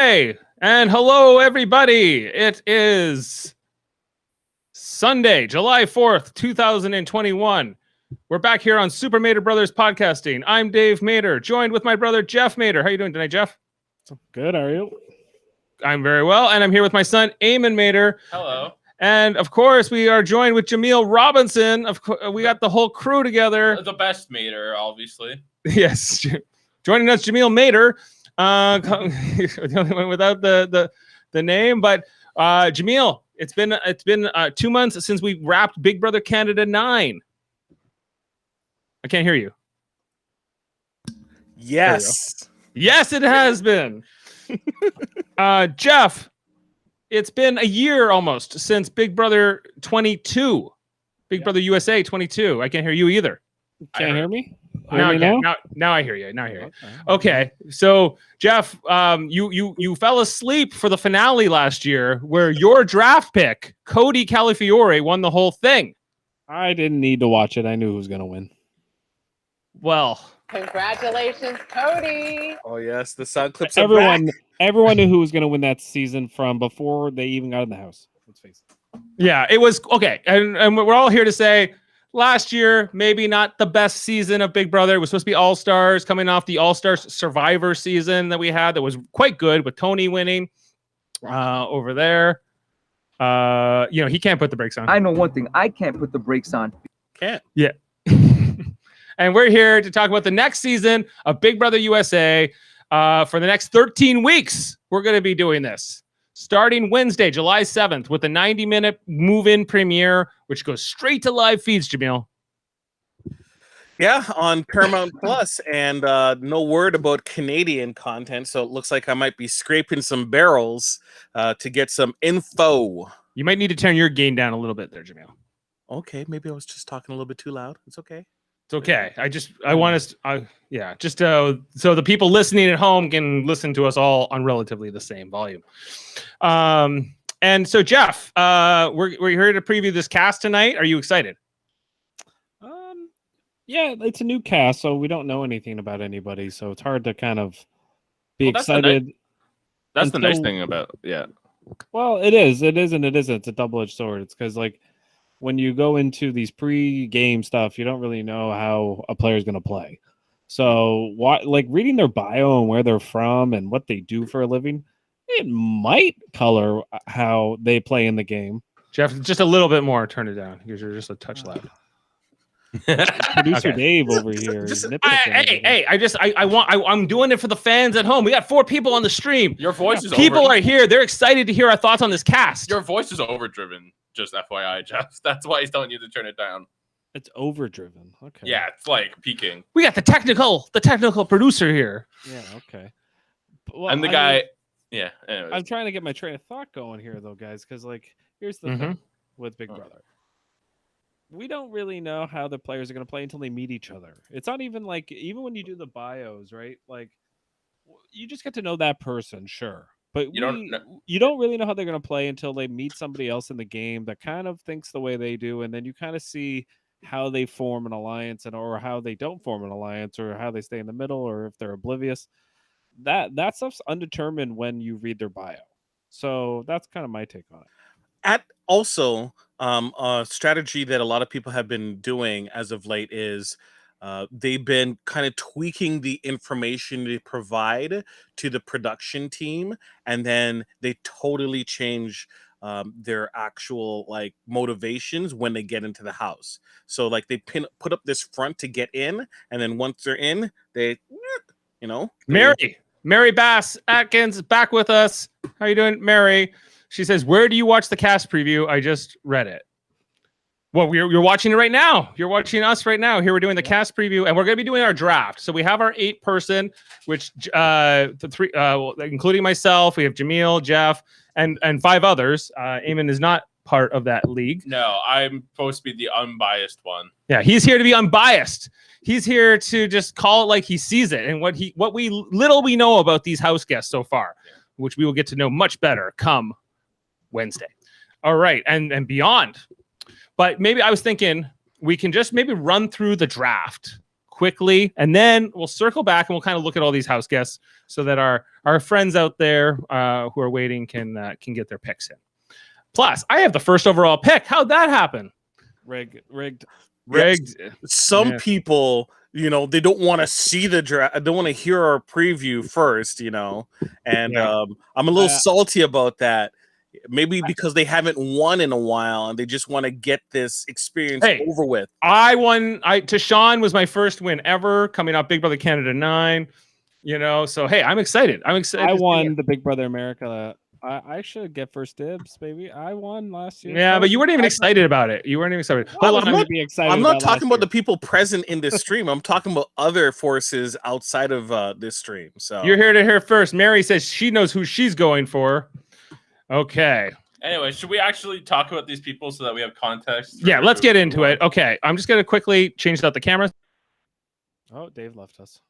Hey, and hello, everybody. It is Sunday, July 4th, 2021. We're back here on Super Mader Brothers Podcasting. I'm Dave Mader, joined with my brother, Jeff Mader. How are you doing tonight, Jeff? Good, how are you? I'm very well, and I'm here with my son, Eamon Mader. Hello. And, of course, we are joined with Jameel Robinson. We got the whole crew together. The best Mader, obviously. Yes. Joining us, Jameel Mader. The only one without the name, but Jameel, it's been 2 months since we wrapped Big Brother Canada 9. I can't hear you. Yes. Yes, it has been. Jeff, it's been a year almost since Big Brother 22. Big Brother USA 22. I can't hear you either. Can't hear me? Now I hear you. Now I hear you. Okay. So, Jeff, you fell asleep for the finale last year where your draft pick, Cody Calafiore, won the whole thing. I didn't need to watch it. I knew who was going to win. Well, congratulations, Cody. Oh, yes. The sound clips Everyone knew who was going to win that season from before they even got in the house. Let's face it. Yeah, it was okay. And we're all here to say last year, maybe not the best season of Big Brother. It was supposed to be All-Stars, coming off the All-Stars Survivor season that we had that was quite good with Tony winning over there. He can't put the brakes on. I know one thing. I can't put the brakes on. Can't. Yeah. And we're here to talk about the next season of Big Brother USA. For the next 13 weeks, we're going to be doing this. Starting Wednesday, July 7th, with a 90-minute move-in premiere, which goes straight to live feeds, Jameel. Yeah, on Paramount Plus, and no word about Canadian content, so it looks like I might be scraping some barrels to get some info. You might need to turn your gain down a little bit there, Jameel. Okay, maybe I was just talking a little bit too loud. It's okay. It's okay. I want us, just so the people listening at home can listen to us all on relatively the same volume. And so, Jeff, we're here to preview this cast tonight. Are you excited? Yeah, it's a new cast, so we don't know anything about anybody, so it's hard to kind of be That's excited. That's the nice thing about Well, it is and it isn't. It's a double-edged sword. It's because when you go into these pre-game stuff, you don't really know how a player is going to play. So, reading their bio and where they're from and what they do for a living, it might color how they play in the game. Jeff, just a little bit more. Turn it down because you're just a touch loud. Producer Dave over here. I'm doing it for the fans at home. We got 4 people on the stream. Your voice is people are here. They're excited to hear our thoughts on this cast. Your voice is overdriven. Just FYI, Jeff. That's why he's telling you to turn it down. It's overdriven. Okay. Yeah, it's like peaking. We got the technical producer here. Yeah. Okay. Well, I'm the guy. Yeah. Anyways. I'm trying to get my train of thought going here, though, guys, because here's the thing with Big Brother. We don't really know how the players are going to play until they meet each other. It's not even even when you do the bios, right? You just get to know that person, sure. But you don't really know how they're going to play until they meet somebody else in the game that kind of thinks the way they do, and then you kind of see how they form an alliance or how they don't form an alliance or how they stay in the middle or if they're oblivious. That stuff's undetermined when you read their bio. So that's kind of my take on it. A strategy that a lot of people have been doing as of late is they've been kind of tweaking the information they provide to the production team, and then they totally change their actual motivations when they get into the house. So they put up this front to get in, and then once they're in, Mary Bass Atkins back with us. How you doing, Mary? She says, "Where do you watch the cast preview? I just read it." Well, you're watching it right now. You're watching us right now. Here we're doing the cast preview, and we're going to be doing our draft. So we have our 8-person, which the 3, including myself. We have Jameel, Jeff, and 5 others. Eamon is not part of that league. No, I'm supposed to be the unbiased one. Yeah, he's here to be unbiased. He's here to just call it like he sees it, and what we know about these house guests so far, which we will get to know much better come Wednesday. All right, and beyond. But maybe I was thinking we can just maybe run through the draft quickly, and then we'll circle back and we'll kind of look at all these house guests so that our friends out there who are waiting can get their picks in. Plus, I have the first overall pick. How'd that happen? Rigged. Some people, they don't want to see the draft. They don't want to hear our preview first, and I'm a little salty about that. Maybe because they haven't won in a while and they just want to get this experience over with. I won. Tashawn was my first win ever coming up Big Brother Canada 9. So hey, I'm excited. I won the Big Brother America. I should get first dibs, baby. I won last year. Yeah, but you weren't even excited about it. You weren't even excited. I'm not talking about the people present in this stream. I'm talking about other forces outside of this stream. So you're here to hear first. Mary says she knows who she's going for. Okay. Anyway, should we actually talk about these people so that we have context? Yeah, let's get into it. Okay, I'm just going to quickly change out the cameras. Oh, Dave left us.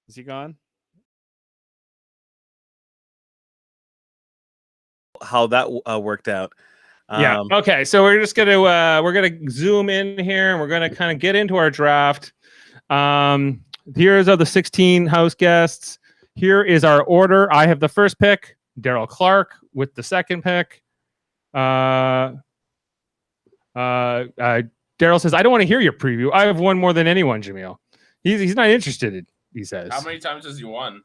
Is he gone? How that worked out. Yeah. Okay. So we're just gonna zoom in here and we're gonna kind of get into our draft. Here's the 16 house guests. Here is our order. I have the first pick. Daryl Clark with the second pick. Daryl says, "I don't want to hear your preview. I have won more than anyone, Jameel." He's not interested. He says. How many times has he won?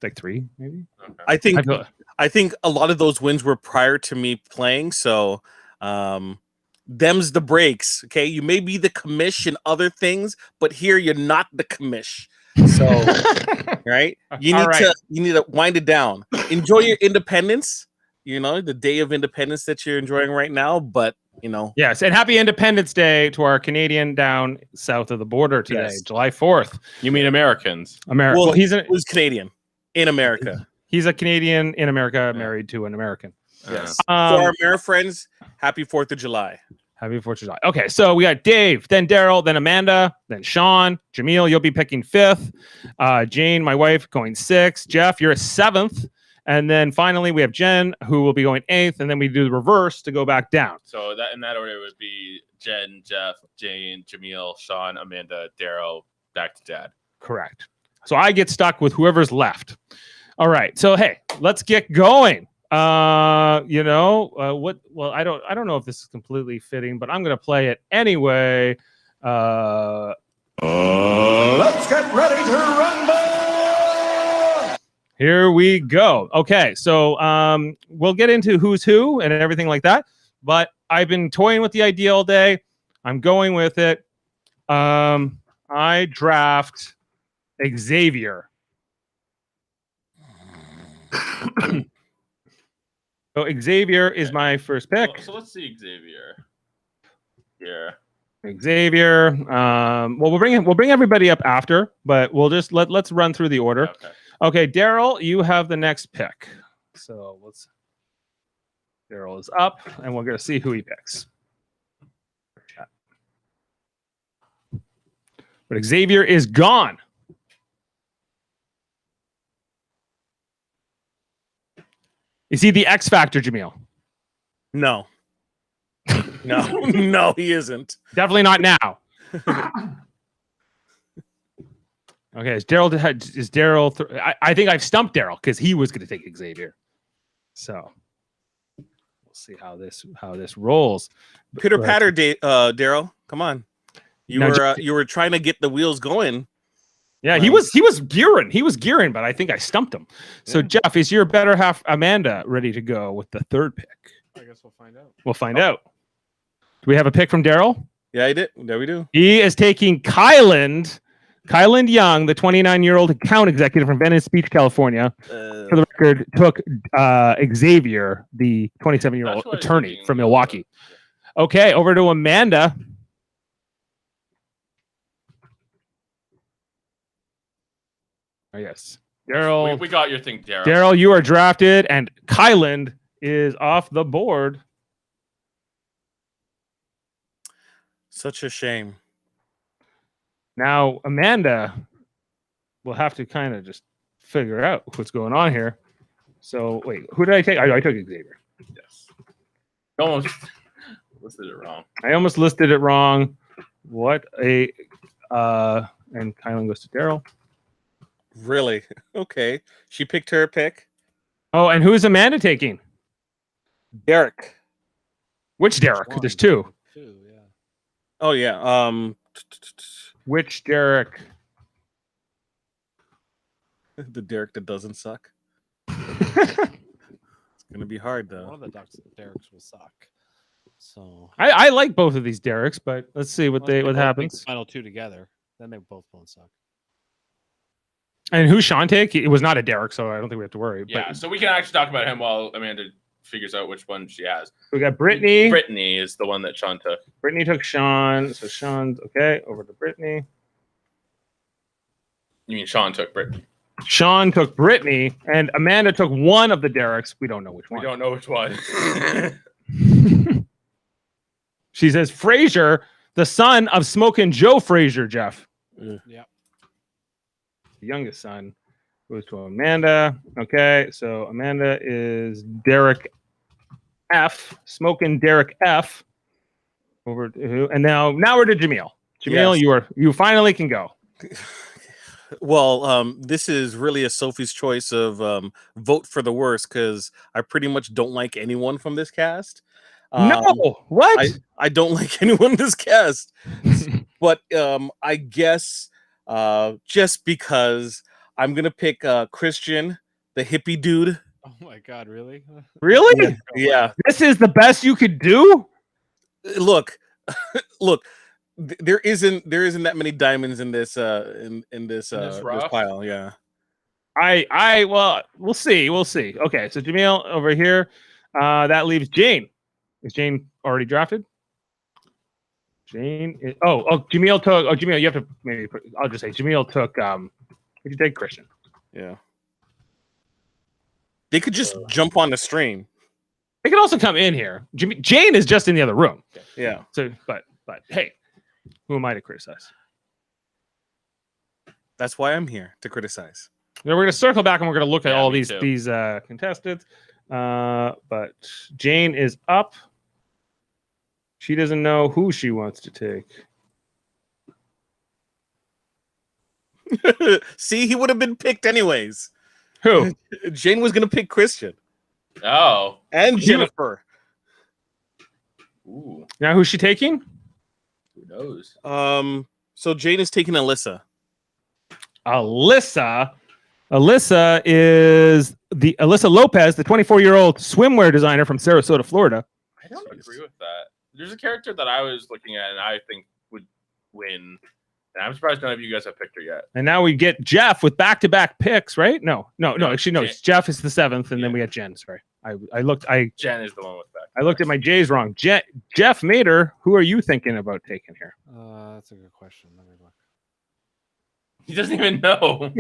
Like 3, maybe. Okay. I think a lot of those wins were prior to me playing, so them's the breaks. Okay, you may be the commish and other things, but here you're not the commish. So, right? You need to wind it down. Enjoy your independence. The day of independence that you're enjoying right now, but Yes, and happy Independence Day to our Canadian down south of the border today, July 4th. You mean Americans? America. Well, he's Canadian in America. He's a Canadian in America, married to an American. Yes. For our American friends, happy 4th of July. Happy 4th of July. Okay, so we got Dave, then Daryl, then Amanda, then Sean, Jameel, you'll be picking 5th. Jane, my wife, going 6th. Jeff, you're a 7th. And then finally we have Jen, who will be going 8th, and then we do the reverse to go back down. So that in that order would be Jen, Jeff, Jane, Jameel, Sean, Amanda, Daryl, back to Dad. Correct. So I get stuck with whoever's left. All right. So hey, let's get going. Well, I don't know if this is completely fitting, but I'm gonna play it anyway. Let's get ready to rumble. Here we go. Okay, so we'll get into who's who and everything like that. But I've been toying with the idea all day. I'm going with it. I draft Xavier. So Xavier is my first pick. So let's see Xavier here. Xavier. Well, we'll bring everybody up after, but we'll just let's run through the order. Okay, Daryl, you have the next pick. So Daryl is up, and we're gonna see who he picks. But Xavier is gone. Is he the X Factor, Jameel? No. No, he isn't. Definitely not now. Okay, is Daryl? I think I've stumped Daryl because he was going to take Xavier. So we'll see how this rolls. Pitter patter, Daryl. Come on. You were trying to get the wheels going. Yeah, he was gearing. He was gearing, but I think I stumped him. So Jeff, is your better half Amanda ready to go with the third pick? I guess we'll find out. We'll find out. Do we have a pick from Daryl? Yeah, I did. There we do. He is taking Kyland Young, the 29-year-old account executive from Venice Beach, California. For the record, took Xavier, the 27-year-old attorney from Milwaukee. Okay, over to Amanda. Oh, yes. Daryl. We got your thing, Daryl. Daryl, you are drafted, and Kyland is off the board. Such a shame. Now, Amanda will have to kind of just figure out what's going on here. So, wait, who did I take? I took Xavier. Yes. Almost listed it wrong. I almost listed it wrong. What a... And Kylan goes to Daryl. Really? Okay. She picked her pick. Oh, and who's Amanda taking? Derek. Which Derek? One. There's two. Two, yeah. Oh yeah. Which Derek? The Derek that doesn't suck. It's gonna be hard One though. of the Derek's will suck. So I like both of these Dereks, but let's see what unless they what both make happens. the final two together, then they both won't suck. And who's Sean take? It was not a Derek, so I don't think we have to worry. Yeah, But so we can actually talk about him while Amanda figures out which one she has. we got Brittany. Brittany is the one that Sean took. Brittany took Sean, so Sean's okay. Over to Brittany. You mean Sean took Brittany? Sean took Brittany, and Amanda took one of the Dereks. We don't know which We one. don't know which one. She says Frazier, the son of Smokin' Joe Frazier, Jeff. Yep. The youngest son goes to Amanda. Okay, so Amanda is Derek F. Smoking Derek F. Over to who? And now we're to Jameel. Jameel, Yes. you finally can go. Well, this is really a Sophie's choice of vote for the worst because I pretty much don't like anyone from this cast. No, what? I don't like anyone in this cast. But I guess just because I'm gonna pick Christian, the hippie dude. Oh my God, really? Really? Yeah. This is the best you could do? Look, there isn't that many diamonds in this this rough? pile. Yeah. Well, we'll see. Okay, so Jameel over here. That leaves Jane. Is Jane already drafted? Jane is, Jameel took Jameel, you have to maybe I'll just say Jameel took would you take Christian? Yeah. They could just jump on the stream. They could also come in here. Jane is just in the other room. Yeah. So but hey, who am I to criticize? That's why I'm here to criticize. Now we're gonna circle back and we're gonna look at Yeah, all me these too. contestants. But Jane is up. She doesn't know who she wants to take. See, he would have been picked anyways. Who? Jane was gonna pick Christian Oh. and Jennifer. Ooh. Now who's she taking? Who knows? So Jane is taking Alyssa. Alyssa is the Alyssa Lopez, the 24-year-old swimwear designer from Sarasota, Florida. I don't agree with that. There's a character that I was looking at and I think would win. And I'm surprised none of you guys have picked her yet. And now we get Jeff with back-to-back picks, right? No. Actually, no. Jen. Jeff is the 7th, and then Yeah. we got Jen. Sorry, I looked Jen is the one with that. I looked at my J's wrong. Jeff Mader, who are you thinking about taking here? That's a good question. Let me look. He doesn't even know.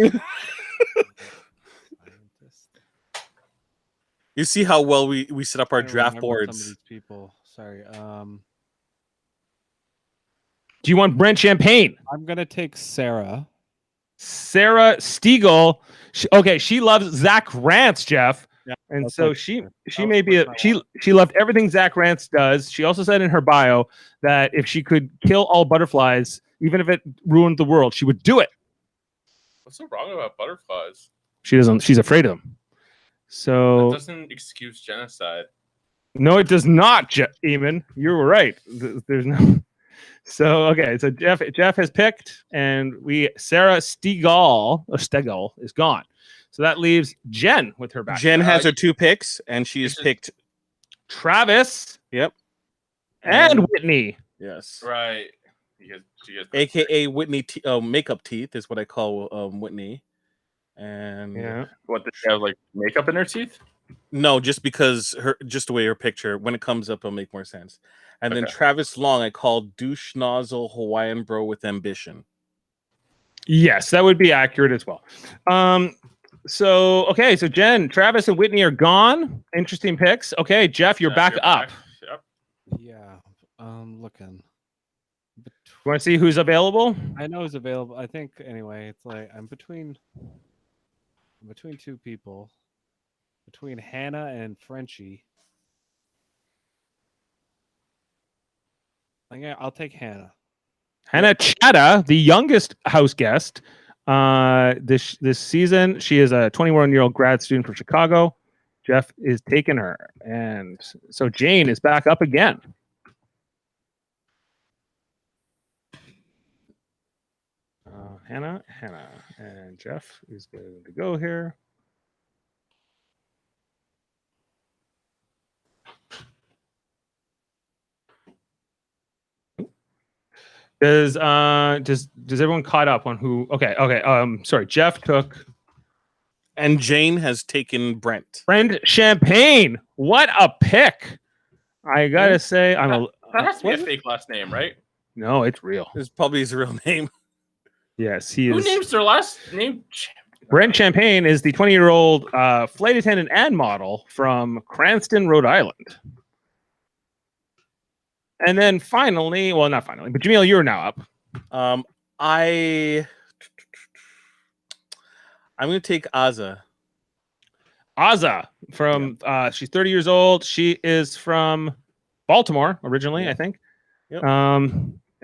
You see how well we set up our I don't draft remember some of boards. these people. Sorry. Do you want Brent Champagne? I'm gonna take Sarah. Sarah Stegall. She loves Zach Rance, Jeff. Yeah, And that's so like- she that may was be my she loved everything Zach Rance does. She also said in her bio that if she could kill all butterflies, even if it ruined the world, she would do it. What's so wrong about butterflies? She's afraid of them. That So doesn't excuse genocide. no, it does not, Eamon. You were right. There's no. So okay, so Jeff has picked, and Sarah Stegall is gone. So that leaves Jen with her back. Jen has her 2 picks, and she has This is- picked. Travis Yep. and Whitney. Yes. Right. She has AKA Whitney makeup teeth is what I call Whitney. And Yeah. What, does she have like makeup in her teeth? no, just because just the way her picture when it comes up, it'll make more sense. And then Okay. Travis Long, I call douche nozzle Hawaiian bro with ambition. Yes, that would be accurate as well. So okay, so Jen, Travis, and Whitney are gone. Interesting picks. Okay, Jeff, you're Yeah, back up. Yep. Yeah. Looking. You want to see who's available? I know it's available. I think anyway. It's like I'm between two people, between Hannah and Frenchie. I'll take Hannah. Hannah Chada, the youngest house guest this season. She is a 21-year-old grad student from Chicago. Jeff is taking her. And so Jane is back up again. Hannah, and Jeff is going to go here. Does everyone caught up on who? Okay. Sorry, Jeff took, and Jane has taken Brent Champagne. What a pick! I gotta say, that has to be a fake last name, right? No, it's real. It's probably his real name. Yes, he Who is. Who names their last name? Brent Champagne is the 20-year-old flight attendant and model from Cranston, Rhode Island. And then finally, well, not finally, but Jameel, you're now up. I'm going to take Azah. Azah from she's 30 years old. She is from Baltimore originally, I think. Yep.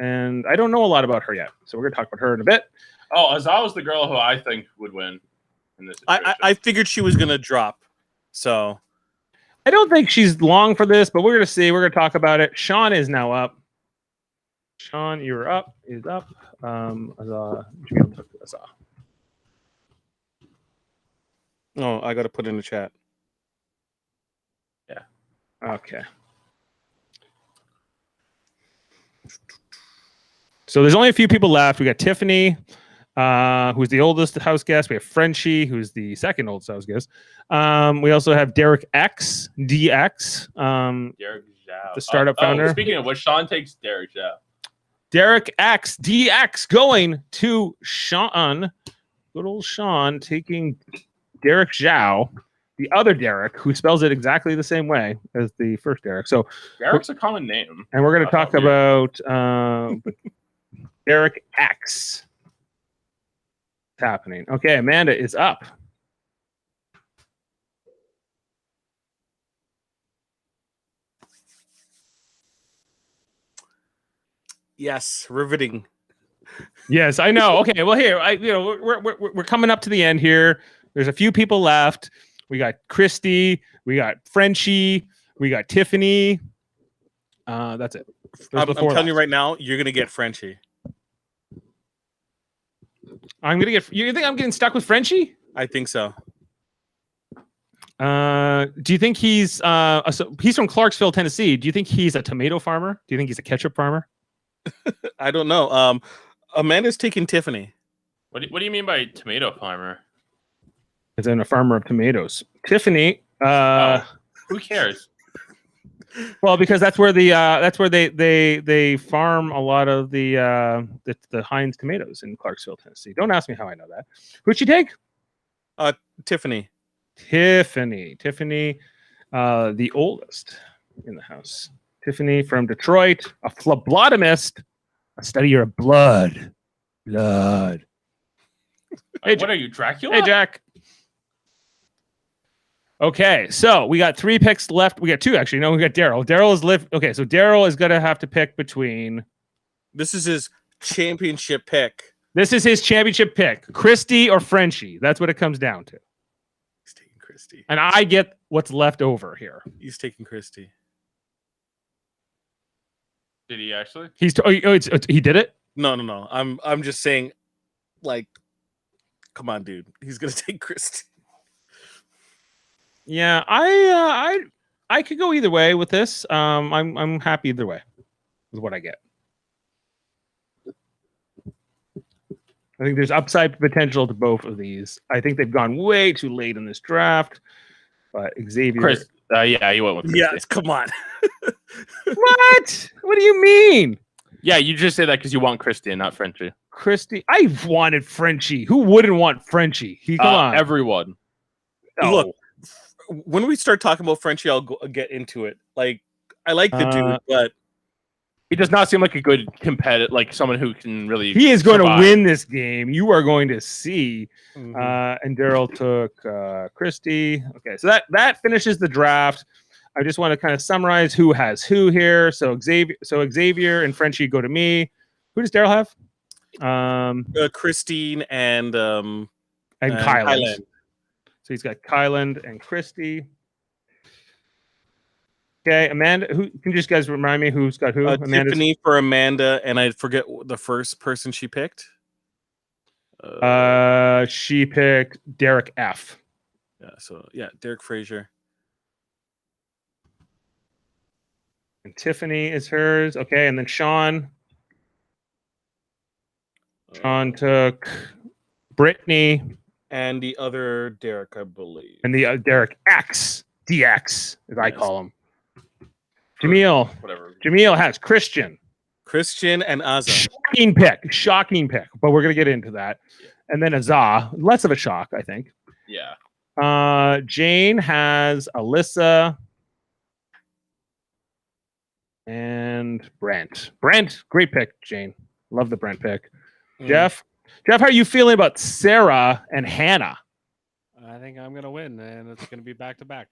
And I don't know a lot about her yet, so we're going to talk about her in a bit. Oh, Azah was the girl who I think would win in this situation. I figured she was going to drop, so I don't think she's long for this, but we're going to see. We're going to talk about it. Sean is now up. Sean, you're up. Is up. Azah. Jameel took Azah. Oh, I got to put in the chat. Yeah. Okay. So there's only a few people left. We got Tiffany, who's the oldest house guest. We have Frenchie, who's the second oldest house guest. We also have Derek X, DX. Derek Zhao. The startup founder. Speaking of which, Sean takes Derek Zhao. Derek X, DX going to Sean. Good old Sean taking Derek Zhao, the other Derek, who spells it exactly the same way as the first Derek. So Derek's a common name. And we're going to talk about Derek X. It's happening. Okay, Amanda is up. Yes, riveting. Yes, I know. Okay, well here, we're coming up to the end here. There's a few people left. We got Christy, we got Frenchie, we got Tiffany. That's it. I'm telling you right now, you're gonna get Frenchie. I'm gonna get. You think I'm getting stuck with Frenchie? I think so. Do you think he's he's from Clarksville, Tennessee? Do you think he's a tomato farmer? Do you think he's a ketchup farmer? I don't know. Amanda's taking Tiffany. What do you mean by tomato farmer? Is in a farmer of tomatoes. Tiffany. Who cares? Well, because that's where they farm a lot of the Heinz tomatoes in Clarksville, Tennessee. Don't ask me how I know that. Who'd she take? Tiffany. Tiffany, the oldest in the house. Tiffany from Detroit, a phlebotomist, a studier of blood. Hey, what are you, Dracula? Hey, Jack. Okay, so we got 3 picks left. We got 2 actually. No, we got Daryl. Daryl is live. Okay, so Daryl is gonna have to pick between. This is his championship pick. This is his championship pick: Christy or Frenchie. That's what it comes down to. He's taking Christy. And I get what's left over here. He's taking Christy. Did he actually? He did it. No. I'm just saying, like, come on, dude. He's gonna take Christy. Yeah, I could go either way with this. I'm happy either way with what I get. I think there's upside potential to both of these. I think they've gone way too late in this draft. But Xavier, Chris, yeah, you went with Christy. Yes, come on. What? What do you mean? Yeah, you just say that because you want Christy and not Frenchie. Christy, I wanted Frenchie. Who wouldn't want Frenchie? Come on, everyone. No. Look, when we start talking about Frenchie, I'll get into it. Like, I like the dude, but he does not seem like a good competitor, like someone who can really. He is going survive. to win this game. You are going to see. Mhm. And Daryl took Christy. Okay, so that finishes the draft. I just want to kind of summarize who has who here. So Xavier and Frenchie go to me. Who does Daryl have? Christine and And Kyland. Kyland. So he's got Kyland and Christy. Okay, Amanda. Who can you just guys remind me who's got who? Amanda's- Tiffany for Amanda, and I forget the first person she picked. She picked Derek F. Yeah, so Derek Frazier. And Tiffany is hers. Okay, and then Sean. Sean took Brittany And the other Derek, I believe. and the Derek X, DX, as I Yes. call him. Jameel. Whatever. Jameel has Christian. Christian and Azah. Shocking pick, but we're gonna get into that. And then Azah, less of a shock, I think. Yeah. Jane has Alyssa and Brent. Brent, great pick, Jane. Love the Brent pick. Jeff, how are you feeling about Sarah and Hannah? I think I'm gonna win, and it's gonna be back to back.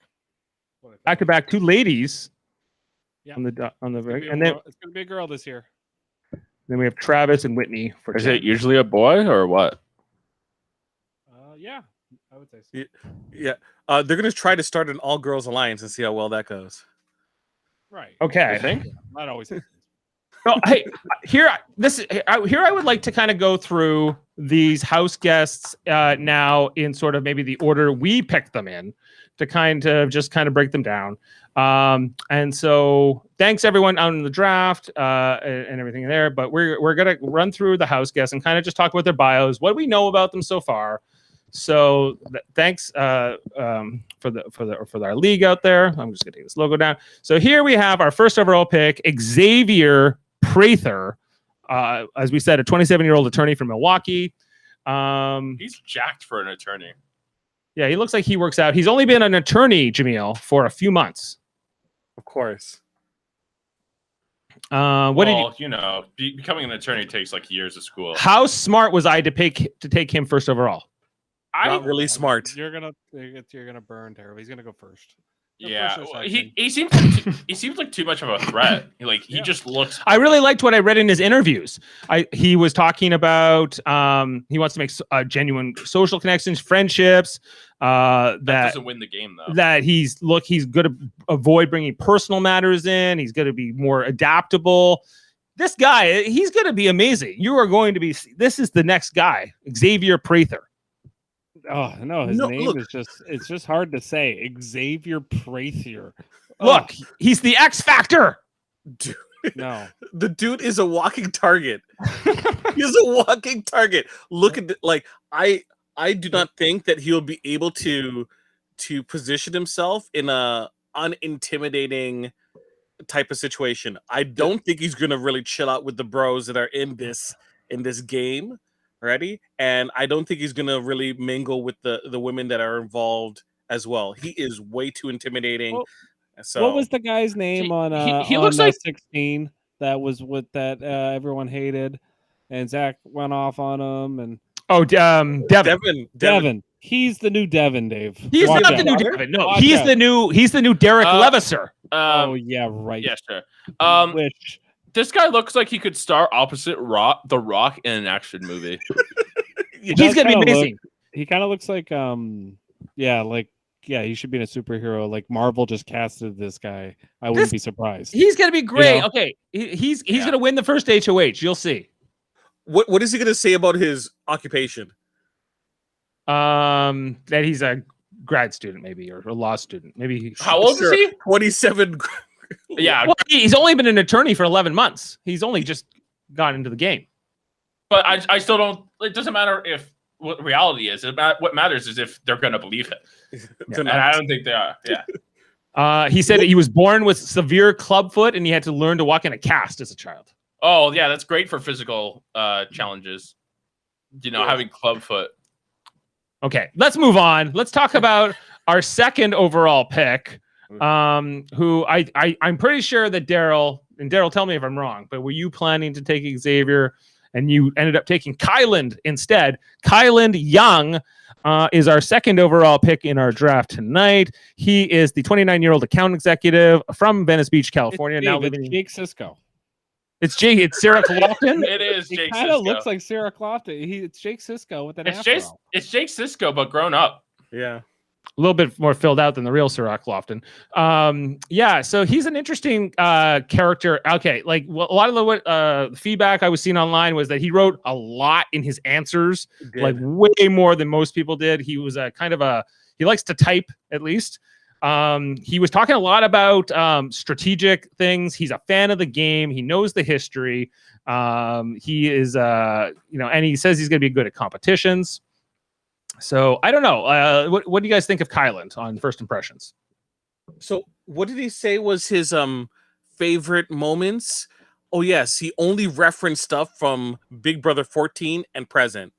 Back to back, two ladies. Yeah. On the And then it's gonna be a girl this year. then we have Travis and Whitney for Is Jen. it usually a boy or what? Yeah, I would say so. Yeah. They're going to try to start an all-girls alliance and see how well that goes. Right. Okay. I think. Not always. No, hey, here I would like to kind of go through these house guests now in sort of maybe the order we picked them in to kind of break them down. And so thanks everyone on the draft and everything there. But we're gonna run through the house guests and kind of just talk about their bios, what we know about them so far. So thanks for our league out there. I'm just gonna take this logo down. So here we have our first overall pick, Xavier Prather. As we said, a 27-year-old attorney from Milwaukee. He's jacked for an attorney. Yeah, he looks like he works out. He's only been an attorney, Jameel, for a few months. Of course. Becoming an attorney takes like years of school. How smart was I to take him first overall? Not really smart. You're gonna burn terrible. He's gonna go first. Yeah, first or well, second. he seems like too much of a threat. He just looks. I really liked what I read in his interviews. He was talking about he wants to make genuine social connections, friendships. That doesn't win the game though. That he's going to avoid bringing personal matters in. He's going to be more adaptable. This guy, he's going to be amazing. You are going to be. This is the next guy, Xavier Prather. Oh no, his name is it's just hard to say. Xavier Prather. Look, he's the X Factor. Dude, No. the dude is a walking target. He's a walking target. Look at I do not think that he'll be able to position himself in a unintimidating type of situation. I don't think he's gonna really chill out with the bros that are in this game. Ready? And I don't think he's gonna really mingle with the women that are involved as well. He is way too intimidating. Well, So what was the guy's name he looks like 16 that was with that everyone hated, and Zach went off on him and Devin. He's the new Devin, Dave. He's Watch not out. the new Devin. No, Watch he's out. the new Derek Levasseur. Oh yeah, right. Yeah, sure. Which This guy looks like he could star opposite The Rock in an action movie. He's gonna be amazing. He kind of looks like he should be in a superhero. Like Marvel just casted this guy. I wouldn't be surprised. He's gonna be great. You know? Okay, he's gonna win the first HOH. You'll see. what is he gonna say about his occupation? That he's a grad student, maybe, or a law student. Maybe. How old is he? 27. Yeah, Well, he's only been an attorney for 11 months. He's only just got into the game. but I still don't. It doesn't matter if what reality is. What matters is if they're gonna believe it. And I don't think they are. Yeah. He said that he was born with severe clubfoot and he had to learn to walk in a cast as a child. Oh yeah, that's great for physical challenges. Having clubfoot. Okay, let's move on. Let's talk about our second overall pick, who I'm pretty sure that Daryl, tell me if I'm wrong, but were you planning to take Xavier and you ended up taking Kyland instead? Kyland Young is our second overall pick in our draft tonight. He is the 29-year-old account executive from Venice Beach, California. Now living Jake Cisco. It's Jake. It's Sarah Lofton. It is It Jake kind of Cisco. looks like Sarah Lofton. It's Jake Cisco with an It's afro. Jake Cisco, but grown up. Yeah. A little bit more filled out than the real Sirach Lofton. Yeah, so he's an interesting character. Okay, like a lot of the feedback I was seeing online was that he wrote a lot in his answers, like way more than most people did. He was he likes to type at least. He was talking a lot about strategic things. He's a fan of the game. He knows the history. He is, and he says he's going to be good at competitions. So I don't know. What do you guys think of Kyland on first impressions? So what did he say was his favorite moments? Oh yes, he only referenced stuff from Big Brother 14 and present.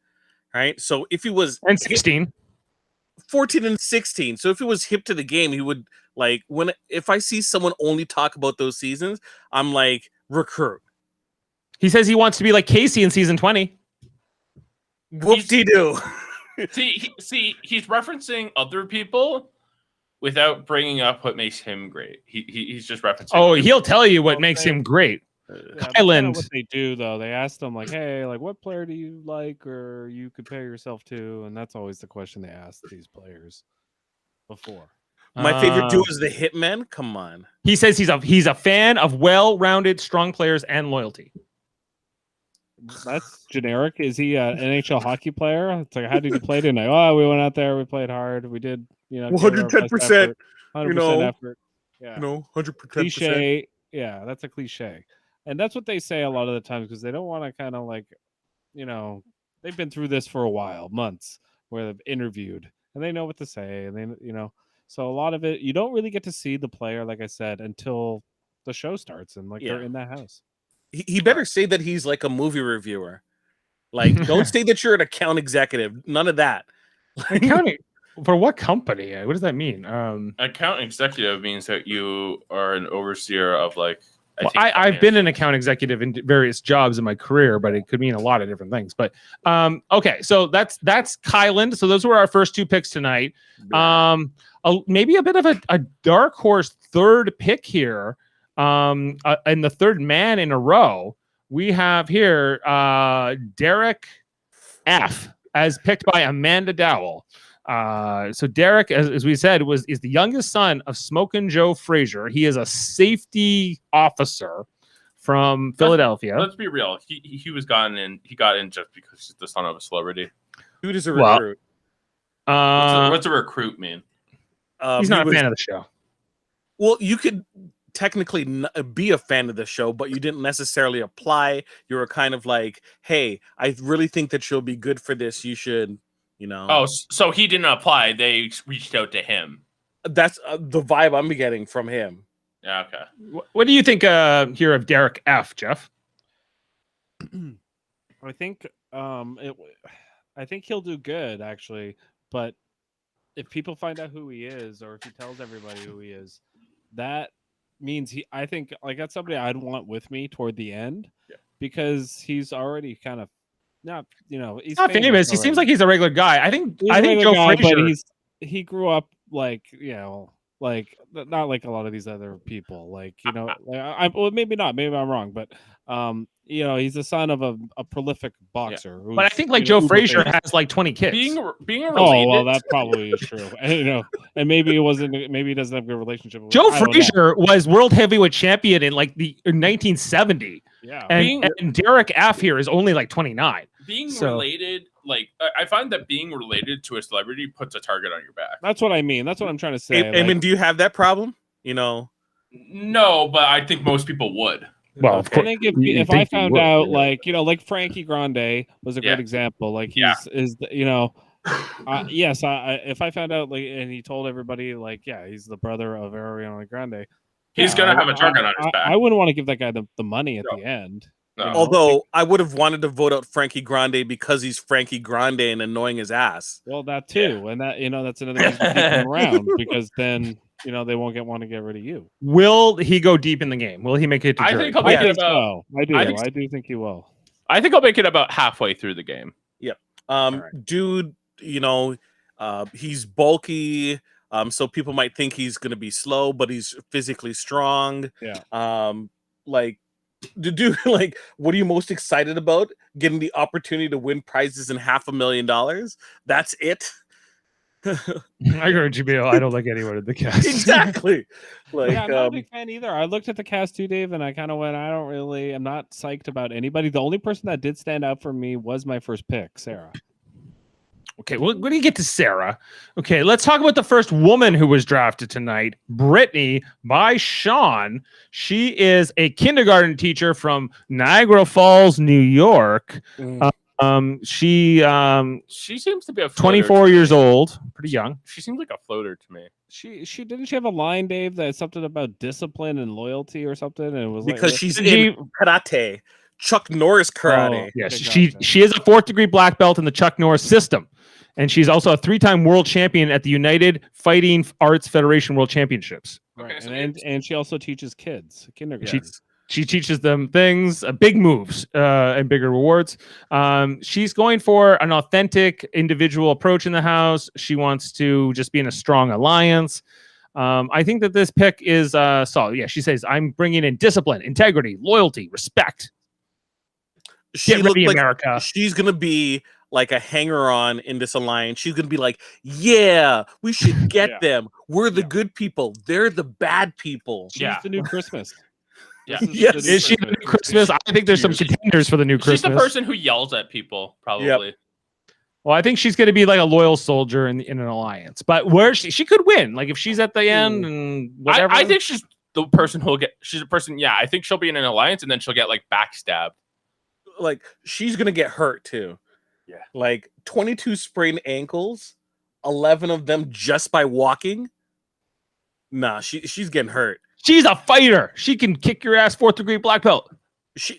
Right? So if he was and 16. 14 and 16. So if he was hip to the game, he would like if I see someone only talk about those seasons, I'm like, recruit. He says he wants to be like Casey in season 20. Whoop-de-doo. See, he's referencing other people without bringing up what makes him great. He's just referencing. Oh, he'll tell you what makes him great. Kyland. What they do though, they asked him like, "Hey, like, what player do you like, or you compare yourself to?" And that's always the question they ask these players before. My favorite duo is the Hitman. Come on. He says he's a fan of well-rounded, strong players and loyalty. That's generic. Is he an NHL hockey player? It's like, how did you play tonight? Oh, we went out there, we played hard, we did, 110%, 100% effort. Yeah, 100% cliche. Yeah, that's a cliche, and that's what they say a lot of the times because they don't want to kind of like, they've been through this for a while, months, where they've interviewed and they know what to say, and they, so a lot of it you don't really get to see the player, like I said, until the show starts and they're in that house. He better say that he's like a movie reviewer. Like, don't say that you're an account executive. None of that. Accounting for what company? What does that mean? Account executive means that you are an overseer of like. I've been an account executive in various jobs in my career, but it could mean a lot of different things. But okay, so that's Kyland. So those were our first two picks tonight. Maybe a bit of a dark horse third pick here. And the third man in a row, we have here Derek F as picked by Amanda Dowell. So Derek, as we said, is the youngest son of Smokin' Joe Frazier. He is a safety officer from Philadelphia. Let's be real. He got in just because he's the son of a celebrity. Who does a recruit? What's a recruit mean? He's not a fan of the show. Well, you could technically be a fan of the show, but you didn't necessarily apply. You were kind of like, hey, I really think that you'll be good for this. You should, Oh, so he didn't apply. They reached out to him. That's the vibe I'm getting from him. Yeah, okay. What do you think here of Derek F, Jeff? I think I think he'll do good, actually. But if people find out who he is, or if he tells everybody who he is, that means I think that's somebody I'd want with me toward the end, because he's already kind of he's not famous. He seems like he's a regular guy. I think Joe Frazier. He grew up like not like a lot of these other people. Well, maybe not. Maybe I'm wrong, but he's the son of a prolific boxer. But I think Joe Frazier has like 20 kids. Being related. Oh well, that probably is true. And maybe it wasn't. Maybe he doesn't have a good relationship with Joe Frazier was world heavyweight champion in the 1970. Yeah, and Derek F here is only like 29. Being related, I find that being related to a celebrity puts a target on your back. That's what I mean. That's what I'm trying to say. Eamon, do you have that problem? No, but I think most people would. Well, of course. I think if I found out, like Frankie Grande was a great example. Yes, if I found out, and he told everybody, he's the brother of Ariana Grande. He's gonna have a target on his back. I wouldn't want to give that guy the money at the end. No. Although I would have wanted to vote out Frankie Grande because he's Frankie Grande and annoying his ass. Well, that too, and that that's another reason to keep him around, because then they won't want to get rid of you. Will he go deep in the game? Will he make it to jury? I think he'll make it about. I do think he will. I think I'll make it about halfway through the game. Yep. Dude, he's bulky. So people might think he's going to be slow, but he's physically strong. Yeah. Dude, like, what are you most excited about? Getting the opportunity to win prizes in $500,000? That's it. I agree with Jameel. I don't like anyone in the cast. Exactly. Like, yeah, I'm not a big fan either. I looked at the cast too, Dave, and I kind of went, I'm not psyched about anybody. The only person that did stand out for me was my first pick, Sarah. Okay, well, when you get to Sarah, okay, let's talk about the first woman who was drafted tonight, Brittany by Sean. She is a kindergarten teacher from Niagara Falls, New York. She seems to be a 24 years old, pretty young. She seems like a floater to me. She didn't she have a line, Dave, that's something about discipline and loyalty or something? And it was because like, she's in karate, Chuck Norris karate. Oh, yes, she is a 4th degree black belt in the Chuck Norris system. And she's also a 3-time world champion at the United Fighting Arts Federation World Championships. Right. Okay, and she also teaches kids kindergarten. She teaches them things, big moves, and bigger rewards. She's going for an authentic individual approach in the house. She wants to just be in a strong alliance. I think that this pick is solid. Yeah, she says, I'm bringing in discipline, integrity, loyalty, respect. Get ready, like America. She's going to be like a hanger-on in this alliance. She's going to be like, yeah, we should get them. We're the good people. They're the bad people. She's the new Christmas. Yeah. Yes. Is she the new Christmas? I think there's some contenders for the new Christmas. She's the person who yells at people, probably. Yep. Well, I think she's going to be like a loyal soldier in an alliance. But where she could win. Like if she's at the end and whatever. I think she's the person who'll get. She's a person. Yeah, I think she'll be in an alliance and then she'll get like backstabbed. Like she's going to get hurt too. Yeah. Like 22 sprained ankles, 11 of them just by walking. Nah, she's getting hurt. She's a fighter. She can kick your ass, 4th degree black belt. She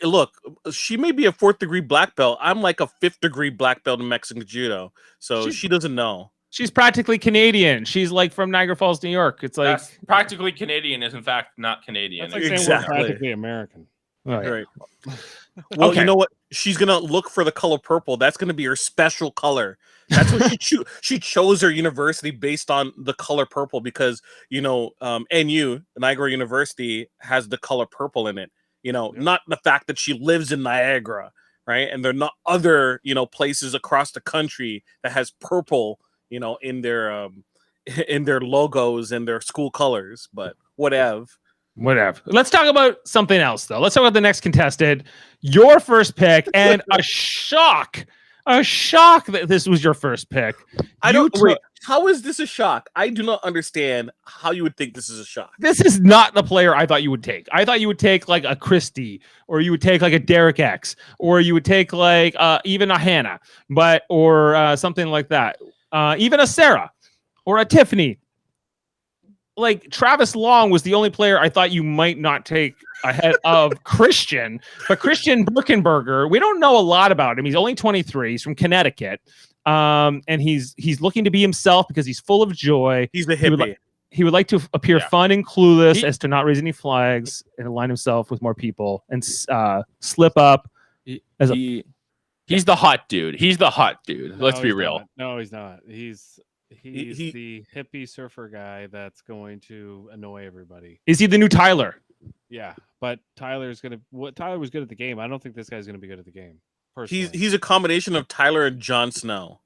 may be a 4th degree black belt. I'm like a 5th degree black belt in Mexican judo. So she doesn't know. She's practically Canadian. She's like from Niagara Falls, New York. It's like practically Canadian is in fact not Canadian. That's like saying we're practically American. Oh, yeah. Right. Well, you know what? She's gonna look for the color purple. That's gonna be her special color. That's what she chose her university based on the color purple because NU, Niagara University, has the color purple in it. Not the fact that she lives in Niagara, right? And there are not other places across the country that has purple, in their logos and their school colors. But whatever. Let's talk about something else, though. Let's talk about the next contestant. Your first pick, and a shock that this was your first pick. How is this a shock? I do not understand how you would think this is a shock. This is not the player I thought you would take. I thought you would take like a Christie, or you would take like a Derek X, or you would take like even a Hannah, or something like that. Even a Sarah or a Tiffany. Like Travis Long was the only player I thought you might not take ahead of Christian, but Christian Birkenberger, we don't know a lot about him. He's only 23. He's from Connecticut, and he's looking to be himself because he's full of joy. He's a hippie. He would like to appear fun and clueless as to not raise any flags and align himself with more people and slip up. He's the hot dude. He's the hot dude. Let's be real. No, he's not. He's the hippie surfer guy that's going to annoy everybody. Is he the new Tyler? Yeah, but Tyler was good at the game. I don't think this guy's gonna be good at the game. Personally. He's a combination of Tyler and Jon Snow.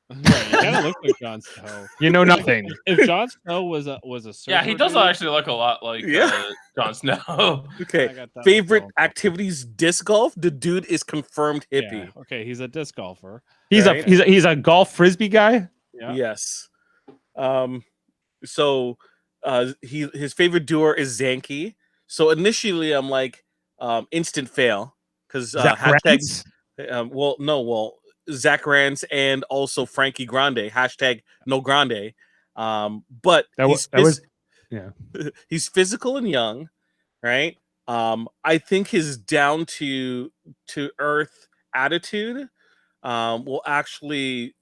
Right, he kind of looks like Jon Snow. You know nothing. If Jon Snow was a surfer, yeah, he does actually look a lot like Jon Snow. Okay, favorite activities: disc golf. The dude is confirmed hippie. Yeah. Okay, he's a disc golfer. He's a golf frisbee guy. Yeah. Yes. So his favorite doer is Zanky. So initially I'm like instant fail because hashtag Zach Rance and also Frankie Grande, hashtag no Grande. But he's physical and young, right? I think his down to earth attitude will actually,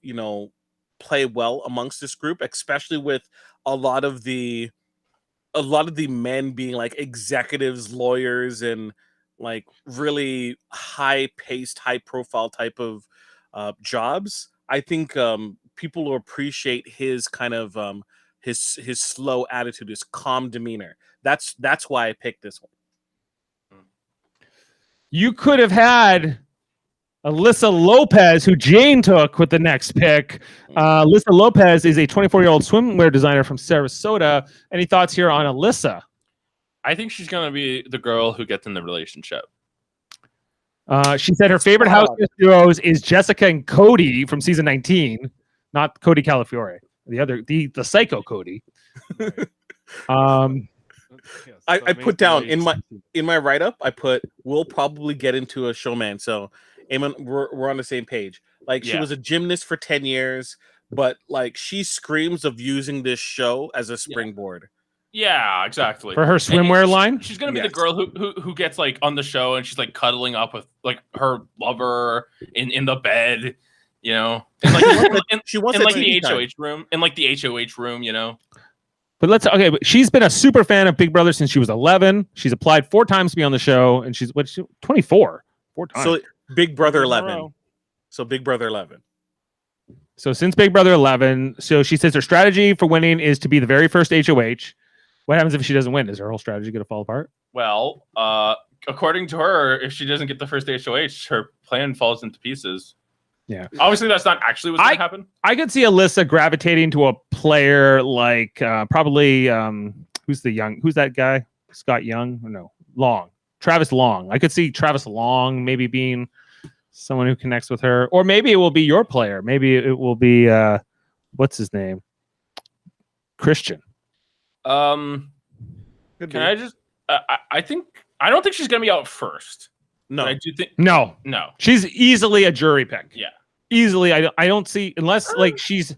play well amongst this group, especially with a lot of the men being like executives, lawyers, and like really high-paced, high-profile type of jobs. I think people will appreciate his kind of his slow attitude, his calm demeanor. That's why I picked this one. You could have had Alyssa Lopez, who Jane took with the next pick. Alyssa Lopez is a 24-year-old swimwear designer from Sarasota. Any thoughts here on Alyssa? I think she's gonna be the girl who gets in the relationship. She said her favorite house duos is Jessica and Cody from season 19, not Cody Calafiore, the psycho Cody. I put down in my write-up, I put we'll probably get into a showman. So Eamon, we're on the same page. Like she was a gymnast for 10 years, but like she screams of using this show as a springboard. Yeah, exactly. For her swimwear line? She's gonna be the girl who gets like on the show and she's like cuddling up with like her lover in the bed, you know. And, like, she wants in like the HOH room. In like the HOH room, you know. But she's been a super fan of Big Brother since she was 11. She's applied 4 times to be on the show, and she's 24. 4 times. So Big Brother 11. So Big Brother 11. So since Big Brother 11, so she says her strategy for winning is to be the very first HOH. What happens if she doesn't win? Is her whole strategy going to fall apart? Well, according to her, if she doesn't get the first HOH, her plan falls into pieces. Yeah. Obviously, that's not actually what's going to happen. I could see Alyssa gravitating to a player like probably who's that guy? Scott Young? Or no, Long. Travis Long. I could see Travis Long maybe being someone who connects with her, or maybe it will be your player. Maybe it will be what's his name? Christian. Can I just? I don't think she's going to be out first. No, I do think no. She's easily a jury pick. Yeah, easily. I don't see unless like she's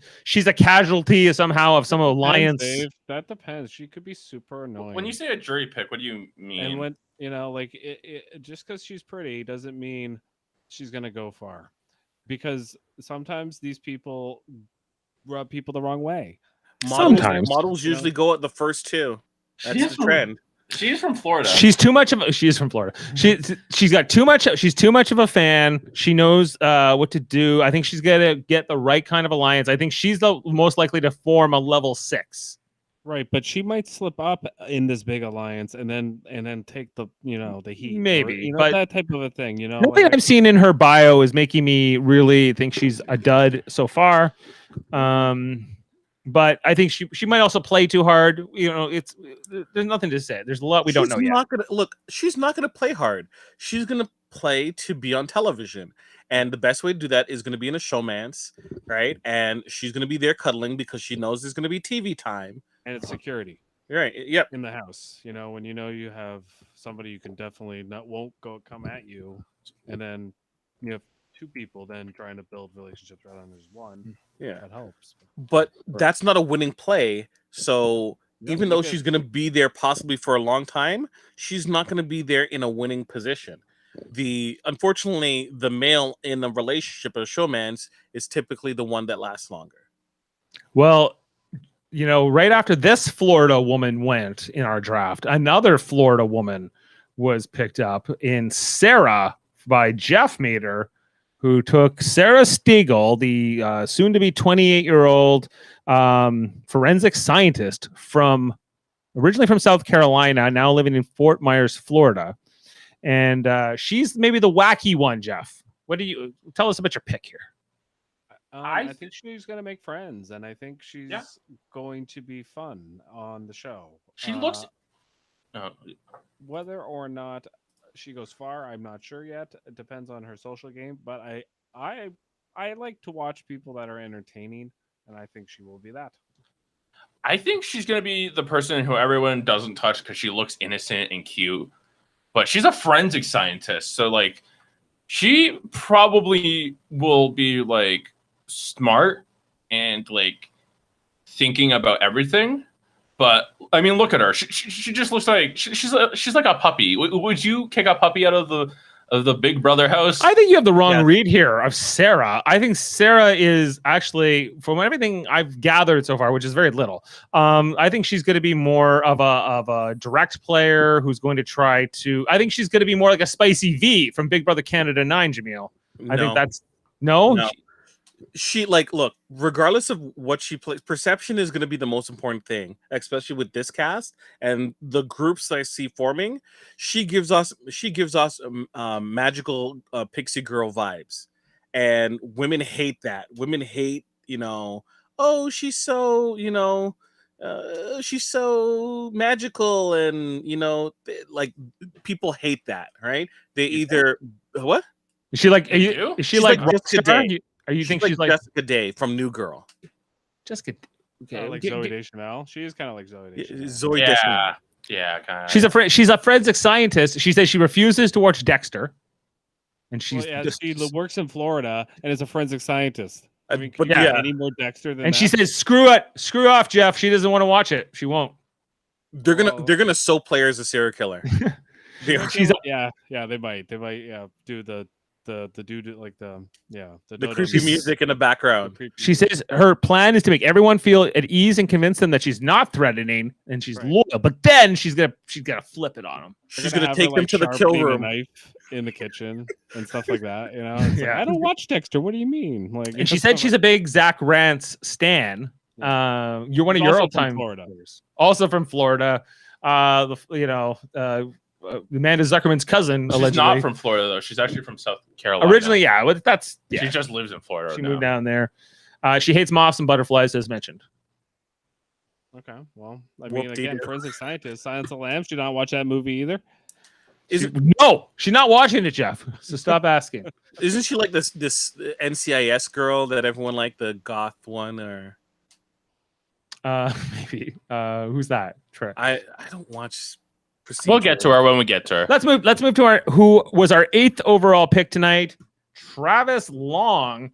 a casualty somehow of some alliance. That depends. She could be super annoying. When you say a jury pick, what do you mean? And when like it just because she's pretty doesn't mean she's gonna go far, because sometimes these people rub people the wrong way. Models usually go at the first 2. That's the trend. She's from Florida. She's from Florida. She's too much of a fan. She knows what to do. I think she's gonna get the right kind of alliance. I think she's the most likely to form a level 6. Right, but she might slip up in this big alliance and then take the the heat. Maybe, or, but that type of a thing. Nothing I've seen in her bio is making me really think she's a dud so far. But I think she might also play too hard. There's nothing to say. There's a lot we don't know yet. She's not gonna play hard. She's gonna play to be on television, and the best way to do that is gonna be in a showmance, right? And she's gonna be there cuddling because she knows there's gonna be TV time and it's security. Right. Yep. In the house, when you have somebody you can definitely won't come at you, and then you have 2 people then trying to build relationships rather than just one. Yeah, that helps. But that's not a winning play. So even though she's going to be there possibly for a long time, she's not going to be there in a winning position. Unfortunately, the male in a relationship, a showman's, is typically the one that lasts longer. Well, right after this Florida woman went in our draft, another Florida woman was picked up in Sarah by Jeff Mader, who took Sarah Stegall, the soon-to-be 28-year-old forensic scientist originally from South Carolina, now living in Fort Myers, Florida. And she's maybe the wacky one, Jeff. What do you tell us about your pick here? I think she's going to make friends, and I think she's going to be fun on the show. She looks... Whether or not she goes far, I'm not sure yet. It depends on her social game, but I like to watch people that are entertaining, and I think she will be that. I think she's going to be the person who everyone doesn't touch because she looks innocent and cute, but she's a forensic scientist, so like she probably will be like smart and like thinking about everything. But I mean, look at her. She just looks like she's like a puppy. Would you kick a puppy out of the Big Brother house? I think you have the wrong read here of Sarah. I think Sarah is actually, from everything I've gathered so far, which is very little, I think she's going to be more of a direct player who's going to try to. I think she's going to be more like a Spicy V from Big Brother Canada 9, Jameel. I think that's no. she like look, regardless of what she plays, perception is going to be the most important thing, especially with this cast and the groups that I see forming. She gives us magical pixie girl vibes, and women hate that. Women hate, oh, she's so, she's so magical, and like people hate that, right? They either what? Is she like? do? Is she She's like like Jessica Rockstar? Day. Are you think she's like Jessica Day from New Girl? Jessica? Kind of like Zoe Deschanel. She is kind of like Zoe Deschanel. Zoe Yeah, Deschanel. yeah, kind of. She's a forensic scientist. She says she refuses to watch Dexter, and she's She works in Florida and is a forensic scientist. I mean, but can you yeah. get any more Dexter than and that? she says, screw off, Jeff. She doesn't want to watch it. She won't. They're gonna so play her as a serial killer. She's yeah, they might do the dude like the creepy music in the background. She says her plan is to make everyone feel at ease and convince them that she's not threatening and she's Right. loyal. But then she's gonna flip it on them. She's gonna take them to the kill room. Knife in the kitchen and stuff like that. It's like, I don't watch Dexter. What do you mean? Like, And she said she's a big Zach Rance stan. You're one of your all-time Florida. also from Florida. Amanda Zuckerman's cousin, She's allegedly. not from Florida though. She's actually from South Carolina. Originally, yeah. Well, She just lives in Florida. She now. moved down there. She hates moths and butterflies, as mentioned. Okay, well, I mean, Whoop-dee-doo. again, forensic scientist, Silence of the Lambs. Do not watch that movie either. No, she's not watching it, Jeff. So stop asking. Isn't she like this NCIS girl that everyone liked, the goth one? Or Maybe. Who's that? I don't watch. We'll get to her when we get to her. Let's move to our who was our 8th overall pick tonight, Travis Long.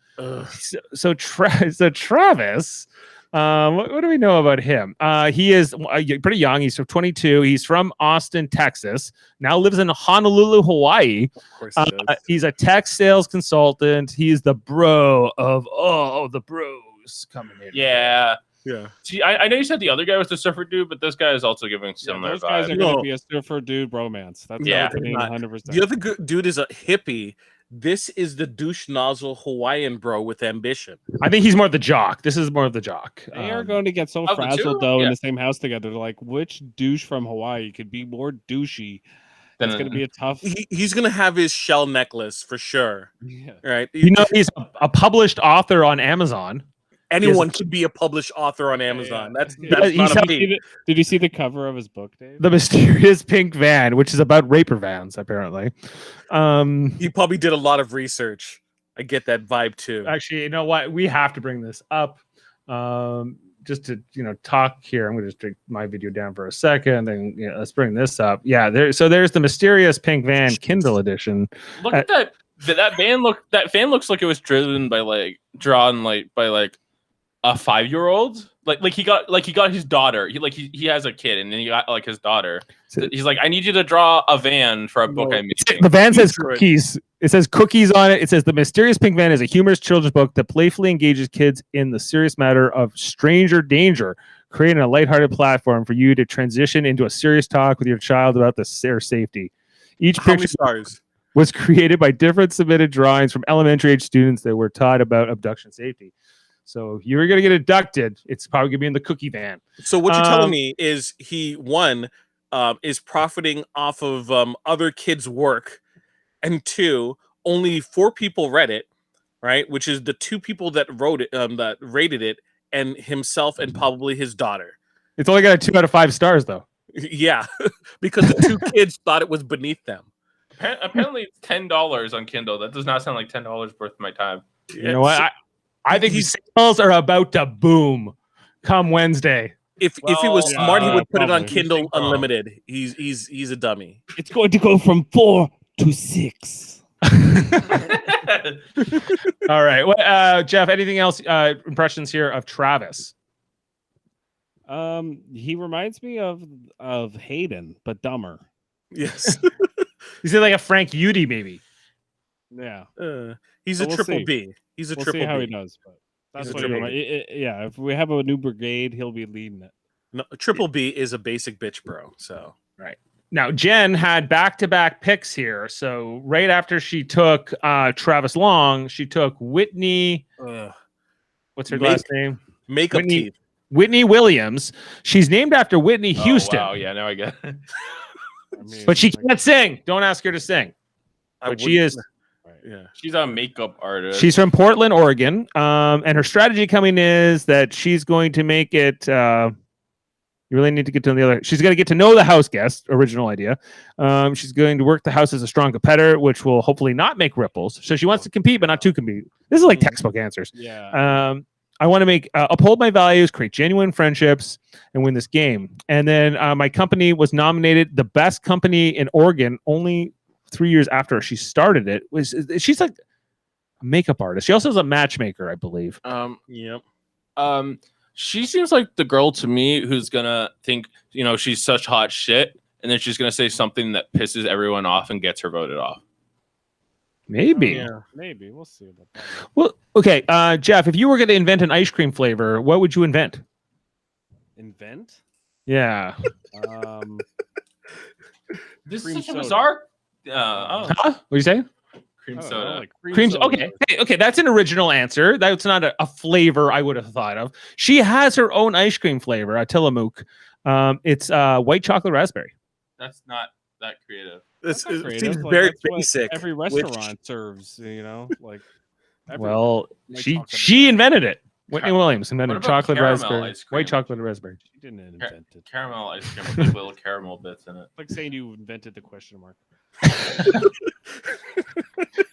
So Travis, what do we know about him? He is pretty young. He's 22. He's from Austin, Texas. Now lives in Honolulu, Hawaii. Of course he does. He's a tech sales consultant. He's the bro of the bros coming in. Yeah. Yeah. See, I know you said the other guy was the surfer dude, but this guy is also giving similar Those guys vibes. are going to be a surfer dude bromance. That's Yeah. happening Not. 100%. The other dude is a hippie. This is the douche nozzle Hawaiian bro with ambition. I think he's more the jock. This is more of the jock. They are going to get so of the frazzled two? though in Yeah. the same house together. Like, which douche from Hawaii could be more douchey? It's going to be a tough. He's gonna have his shell necklace for sure. Yeah. Right? He's a published author on Amazon. Anyone could be a published author on Amazon. That's He's not a selling- me. Did you see the cover of his book, Dave? The Mysterious Pink Van, which is about raper vans, apparently. He probably did a lot of research. I get that vibe too. Actually, you know what? We have to bring this up. Just to talk here. I'm going to just take my video down for a second, and let's bring this up. Yeah, there's the Mysterious Pink Van Kindle edition. Look at that. That van looks like it was drawn by a 5-year-old. Like he got his daughter. He has a kid, and then he got like his daughter. He's like, I need you to draw a van for a book I'm making. The van says cookies. It says cookies on it. It says The Mysterious Pink Van is a humorous children's book that playfully engages kids in the serious matter of stranger danger, creating a lighthearted platform for you to transition into a serious talk with your child about their safety. Each How many picture stars? was created by different submitted drawings from elementary age students that were taught about abduction safety. So if you're going to get abducted, it's probably going to be in the cookie van. So what you're telling me is he is profiting off of other kids' work, and 2, only 4 people read it, right? Which is the 2 people that wrote it, that rated it, and himself and probably his daughter. It's only got a 2 out of 5 stars, though. Yeah, because the 2 kids thought it was beneath them. Apparently, it's $10 on Kindle. That does not sound like $10 worth of my time. You know what? I think these sales are about to boom come Wednesday. If he was smart, he would put it on probably. Kindle Unlimited. He's a dummy. It's going to go from 4 to 6. All right. Well, Jeff, anything else? Impressions here of Travis? He reminds me of Hayden, but dumber. Yes. Is it like a Frank Udy, maybe? Yeah. He's So a we'll triple see. B. He's a We'll triple see how B. he does, but that's He's a what he triple reminds. Yeah, if we have a new brigade, he'll be leading it. No, triple B is a basic bitch bro. So Now, Jen had back-to-back picks here. So right after she took Travis Long, she took Whitney. What's her last name? Makeup Whitney, teeth. Whitney Williams. She's named after Whitney Houston. Oh, wow. Yeah, now I get it. I mean, But she like, can't sing. Don't ask her to sing. But she is. Yeah. She's a makeup artist. She's from Portland, Oregon. And her strategy coming is that she's going to make it. You really need to get to the other. She's going to get to know the house guest. Original idea. She's going to work the house as a strong competitor, which will hopefully not make ripples. So she wants to compete, but not to compete. This is like textbook answers. Yeah. I want to make uphold my values, create genuine friendships, and win this game. And then my company was nominated the best company in Oregon only 3 years after she started it. She's like a makeup artist. She also is a matchmaker, I believe. Yep. She seems like the girl to me who's gonna think, she's such hot shit, and then she's gonna say something that pisses everyone off and gets her voted off. Maybe. Yeah. Maybe we'll see about that. Well, okay, Jeff, if you were going to invent an ice cream flavor, what would you invent? Invent? Yeah. This Cream is such soda. a bizarre. Huh? What do you say? Cream I don't soda. know, like Cream. soda Okay. or- Hey, okay, that's an original answer. That's not a flavor I would have thought of. She has her own ice cream flavor, a Tillamook. It's white chocolate raspberry. That's not that creative. This That's not seems creative, like, very that's what basic. Every which- restaurant serves, like. Well, White she chocolate she raspberry. invented it. Whitney Car- Williams invented what about chocolate caramel raspberry, ice cream? white chocolate raspberry. She didn't invent it. Caramel ice cream with like little caramel bits in it. Like saying you invented the question mark.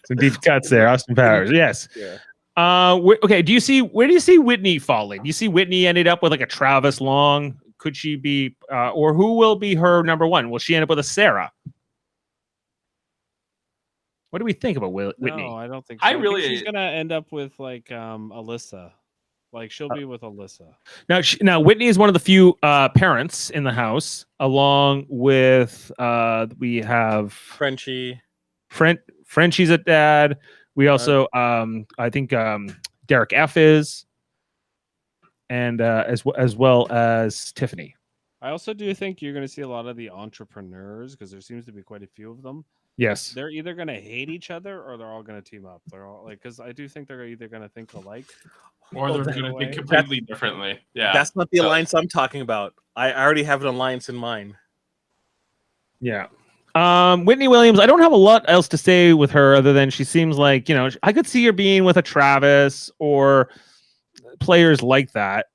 Some deep cuts there, Austin Powers. Yes. Yeah. Okay. Where do you see Whitney falling? Do you see Whitney ended up with like a Travis Long? Could she be, or who will be her number one? Will she end up with a Sarah? What do we think about Whitney? No, I don't think so. I think really- she's gonna end up with like Alyssa. Like she'll be with Alyssa. Now Whitney is one of the few parents in the house, along with we have Frenchie. Frenchie's a dad. We also I think Derek F is, and as well as Tiffany. I also do think you're going to see a lot of the entrepreneurs because there seems to be quite a few of them. Yes. They're either going to hate each other or they're all going to team up. They're all like, because I do think they're either going to think alike. Or they're that going to way. think completely differently. Yeah. That's not the So- alliance I'm talking about. I already have an alliance in mind. Yeah. Whitney Williams, I don't have a lot else to say with her other than she seems like, I could see her being with a Travis or players like that.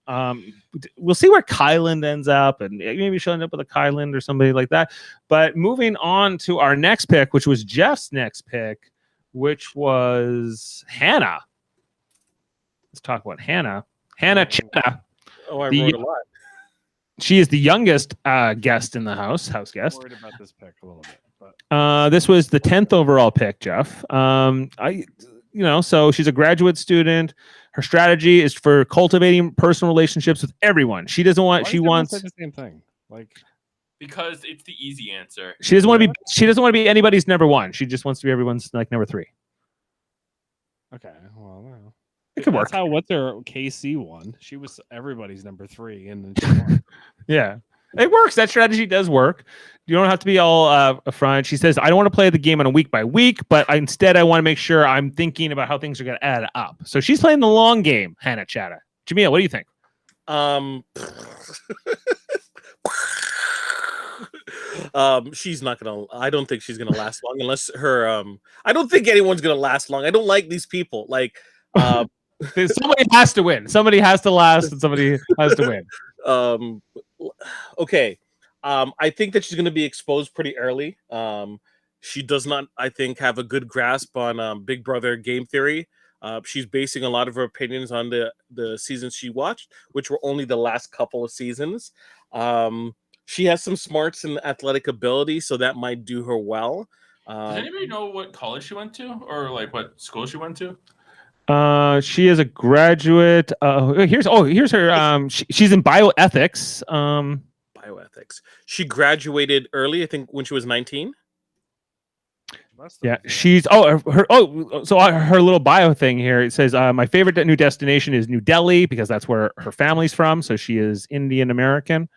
We'll see where Kyland ends up, and maybe she'll end up with a Kyland or somebody like that. But moving on to our next pick, which was Jeff's next pick, which was Hannah. Let's talk about Hannah. Hannah Chetta. Oh, I The- wrote a lot. She is the youngest guest in the house guest. Worried about this pick a little bit, but This was the 10th overall pick, Jeff. So she's a graduate student. Her strategy is for cultivating personal relationships with everyone. She doesn't want. why She does everyone wants. say the same thing. Like, Because it's the easy answer. She doesn't want to be. She doesn't want to be anybody's number one. She just wants to be everyone's like number three. okay, well, no. It could work. That's how what's her KC won. She was everybody's number 3, and then she won. Yeah, it works. That strategy does work. You don't have to be all upfront. She says, "I don't want to play the game on a week by week, but instead I want to make sure I'm thinking about how things are going to add up." So she's playing the long game. Hannah Chatta. Jameel, what do you think? She's not gonna. I don't think she's gonna last long unless her. I don't think anyone's gonna last long. I don't like these people. Like, Somebody has to win. Somebody has to last, and somebody has to win. Okay. I think that she's gonna be exposed pretty early. She does not, I think, have a good grasp on Big Brother game theory. She's basing a lot of her opinions on the seasons she watched, which were only the last couple of seasons. She has some smarts and athletic ability, so that might do her well. Does anybody know what college she went to, or like what school she went to? She is a graduate. Here's her. She's in bioethics. Bioethics. She graduated early, I think, when she was 19. Yeah, she's her little bio thing here. It says my favorite new destination is New Delhi because that's where her family's from. So she is Indian American.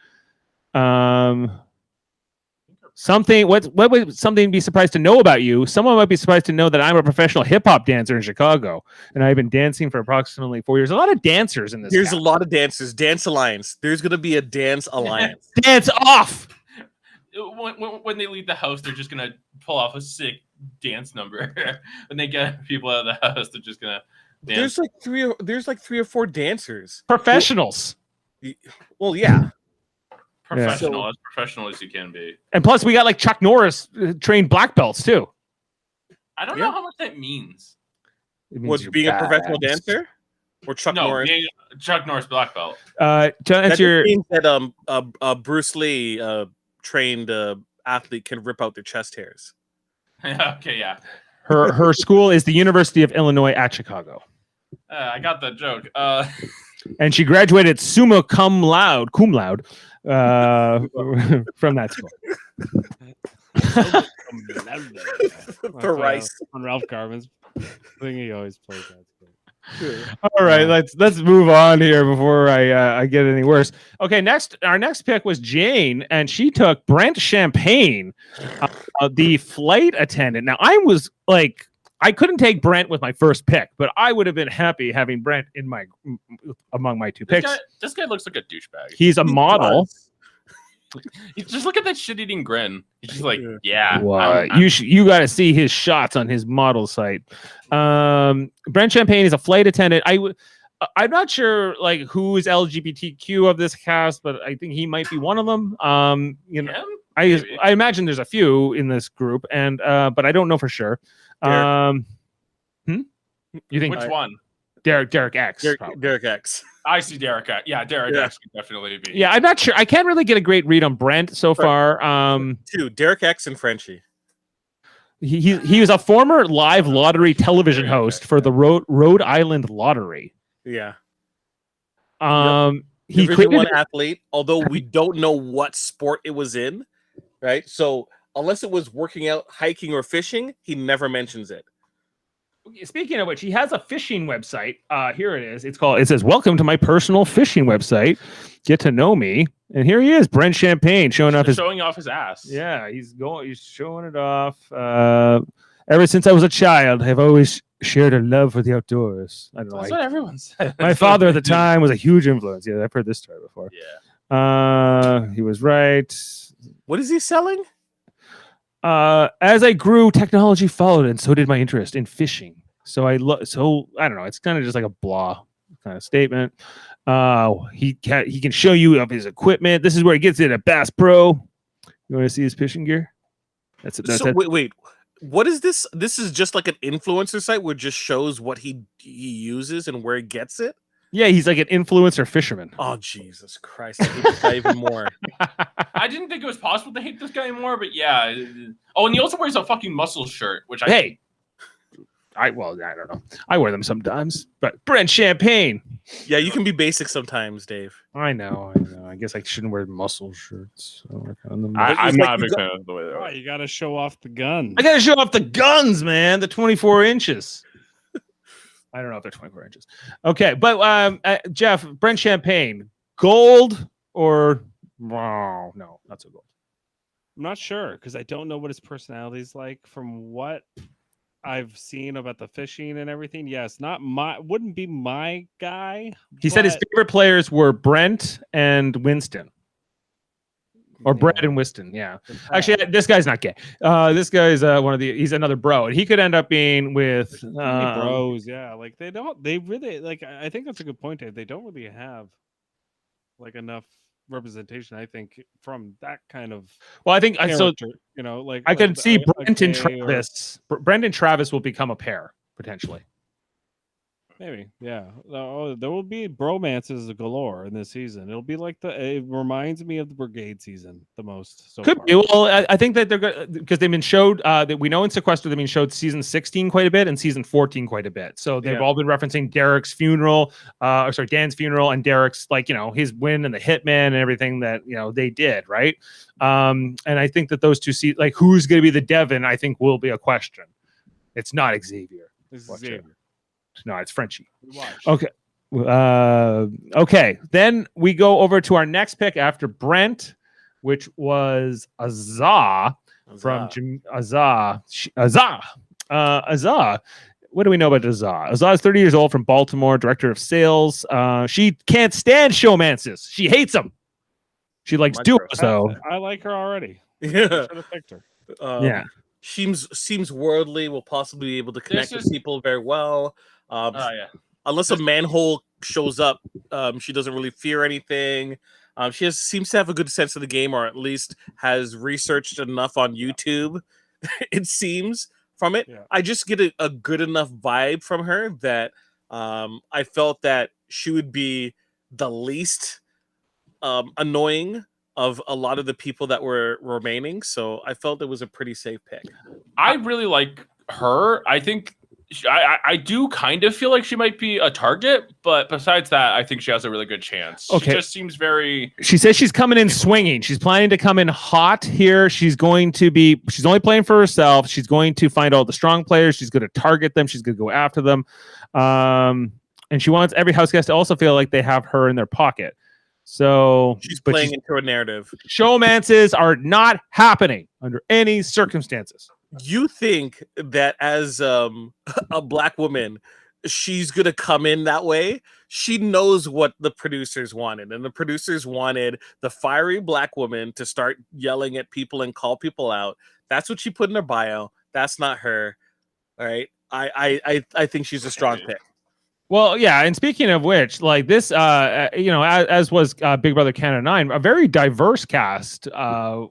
Something. What would something be surprised to know about you? Someone might be surprised to know that I'm a professional hip hop dancer in Chicago, and I've been dancing for approximately 4 years. A lot of dancers in this. There's cast. a lot of dancers. Dance Alliance. There's gonna be a dance alliance. Dance off. When they leave the house, they're just gonna pull off a sick dance number. When they get people out of the house, they're just gonna dance. There's like three or four dancers. Professionals. Well, yeah. Professional, as professional as you can be. And plus, we got like Chuck Norris trained black belts too. I don't know how much that means. It means Was you're being a bad. professional dancer or Chuck Norris? Being Chuck Norris black belt. To That answer just means that Bruce Lee trained athlete can rip out their chest hairs. Okay, yeah. her school is the University of Illinois at Chicago, I got that joke. and she graduated summa cum laude from that school. For Rice. On Ralph Garvin's thing, he always plays that. All right, let's move on here before I get any worse. Okay, our next pick was Jane, and she took Brent Champagne, the flight attendant. Now I was like, I couldn't take Brent with my first pick, but I would have been happy having Brent among my two picks. This guy looks like a douchebag. He's a model. Just look at that shit-eating grin. He's just like, yeah. What? You got to see his shots on his model site. Brent Champagne is a flight attendant. I'm not sure like who is LGBTQ of this cast, but I think he might be one of them. I imagine there's a few in this group, and but I don't know for sure. You think which one? Derek X. Derek X. I see Derek X. Yeah, Derek X could definitely be. Yeah, I'm not sure. I can't really get a great read on Brent so far. Two, Derek X and Frenchie. He was a former live lottery television host for the Rhode Island Lottery. Yeah. He Division created one athlete, although we don't know what sport it was in, right? So unless it was working out, hiking, or fishing, he never mentions it. Speaking of which, he has a fishing website. Here it is. It says, "Welcome to my personal fishing website. Get to know me." And here he is, Brent Champagne, showing off his ass. Yeah, he's showing it off. Ever since I was a child, I've always shared a love for the outdoors. I don't know. That's what everyone said. My father at the time was a huge influence. Yeah, I've heard this story before. Yeah. He was right. What is he selling? As I grew, technology followed, and so did my interest in fishing. So I don't know. It's kind of just like a blah kind of statement. He can show you of his equipment. This is where he gets it at Bass Pro. You want to see his fishing gear? That's it. Wait. What is this? This is just like an influencer site where it just shows what he uses and where he gets it. Yeah, he's like an influencer fisherman. Oh, Jesus Christ. I hate this guy even more. I didn't think it was possible to hate this guy more, but yeah. Oh, and he also wears a fucking muscle shirt, which I I don't know. I wear them sometimes, but Brent Champagne. Yeah, you can be basic sometimes, Dave. I know. I guess I shouldn't wear muscle shirts. I'm not a big fan of the way they are. You got to show off the gun. I got to show off the guns, man. The 24 inches. I don't know if they're 24 inches. Okay, but Jeff, Brent Champagne, gold or no, not so gold. I'm not sure because I don't know what his personality is like. From what I've seen about the fishing and everything, yes, wouldn't be my guy. He said his favorite players were Brent and Winston. Or Brett and Winston, yeah. Actually, this guy's not gay. This guy's he's another bro, and he could end up being with bros. Yeah, like they really like. I think that's a good point, Dave. They don't really have like enough representation. I think from that kind of. Well, I think so. Like I can see Brent and Travis. Brent and Travis will become a pair potentially. Maybe, yeah. There will be bromances galore in this season. It'll be like it reminds me of the Brigade season the most. Could be. Well, I think that they're good because they've been showed that we know in Sequester they've been showed season 16 quite a bit and season 14 quite a bit. So they've all been referencing Dan's funeral, and Derek's his win and the Hitman and everything that they did, right? And I think that those two who's going to be the Devin, I think will be a question. It's not Xavier. It's Xavier. No, it's Frenchie. Okay. Okay. Then we go over to our next pick after Brent. which was Azah from Azah. Azah. What do we know about Azah? Azah is 30 years old from Baltimore, director of sales. She can't stand showmances. She hates them. She likes duos, though. I like her already. Yeah. Should have picked her. Yeah. Seems worldly. Will possibly be able to connect with people very well. Yeah. Unless a manhole shows up, she doesn't really fear anything. She seems to have a good sense of the game, or at least has researched enough on YouTube. It seems from it. Yeah. I just get a good enough vibe from her that I felt that she would be the least annoying of a lot of the people that were remaining. So I felt it was a pretty safe pick. I really like her. I think I do kind of feel like she might be a target, but besides that, I think she has a really good chance. Okay. She just seems very... She says she's coming in swinging. She's planning to come in hot here. She's only playing for herself. She's going to find all the strong players. She's going to target them. She's going to go after them. And she wants every house guest to also feel like they have her in their pocket. So she's playing into a narrative. Showmances are not happening under any circumstances. You think that as a black woman, she's gonna come in that way? She knows what the producers wanted, and the producers wanted the fiery black woman to start yelling at people and call people out. That's what she put in her bio. That's not her. All right. I think she's a strong pick. Well, yeah, and speaking of which, like this, as was Big Brother Canada 9, a very diverse cast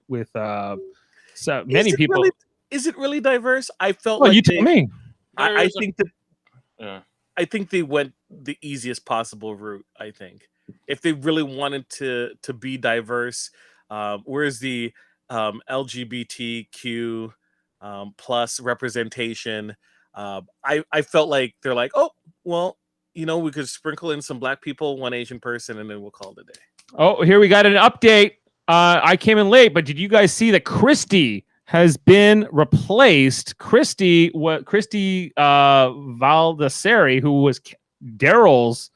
with so many people. Is it really diverse? I felt Well, like you tell me. I think that Yeah. I think they went the easiest possible route. I think if they really wanted to be diverse, where's the LGBTQ plus representation? I felt like they're like, oh well, we could sprinkle in some black people, one Asian person, and then we'll call it a day. Oh, here we got an update. I came in late, but did you guys see that Christy has been replaced? Christy Valdesari, who was Daryl's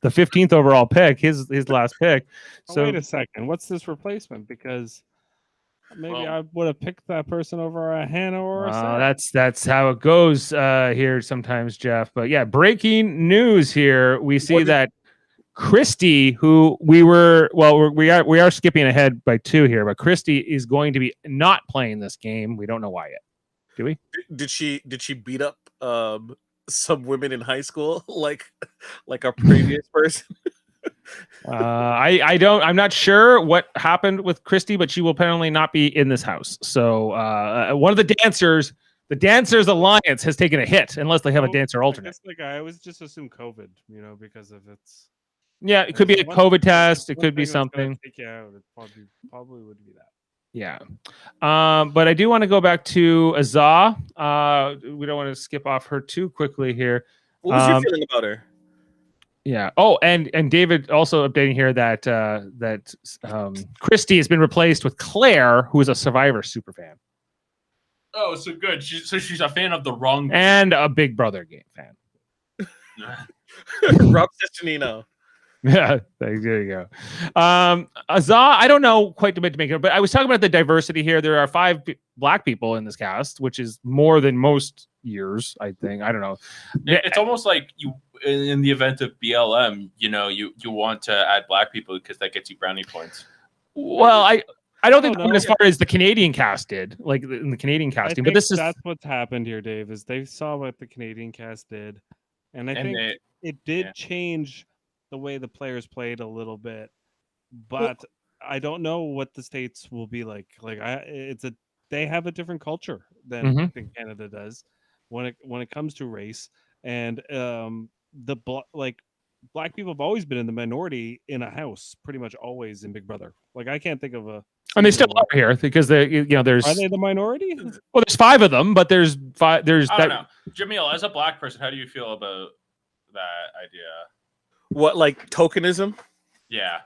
the 15th overall pick, his last pick. So wait a second, what's this replacement? Because maybe I would have picked that person over a Hannah or a Sarah. That's how it goes here sometimes, Jeff. But yeah, breaking news here. We see that Christy, who we are skipping ahead by 2 here, but Christy is going to be not playing this game. We don't know why yet. Do we? Did she beat up some women in high school like our previous person? I'm not sure what happened with Christy, but she will apparently not be in this house. So one of the Dancers Alliance has taken a hit unless they have a dancer alternate. I always just assume COVID, because of its. Yeah, it could be a COVID test. It could be something. Take you out, it probably would be that. Yeah. But I do want to go back to Azah. We don't want to skip off her too quickly here. What was your feeling about her? Yeah. Oh, and David also updating here that Christy has been replaced with Claire, who is a Survivor superfan. Oh, so good. She's a fan of the wrong and a Big Brother game fan. Rob Cestonino. Yeah, there you go. Azah, I don't know quite to make it, but I was talking about the diversity here. There are 5 black people in this cast, which is more than most years, I think. I don't know. It's almost like you, in the event of BLM, you want to add black people because that gets you brownie points. Well, I don't think they went as far as the Canadian cast did, like in the Canadian casting. But that's what's happened here, Dave. Is they saw what the Canadian cast did, and I think it did change the way the players played a little bit, but I don't know what the States will be like. They have a different culture than I think Canada does when it comes to race, and black people have always been in the minority in a house, pretty much always in Big Brother. I can't think of a. And they still are here because there's. Are they the minority? Well, there's 5 of them, but there's 5. There's I don't know. Jameel, as a black person, how do you feel about that idea? What, like tokenism? Yeah.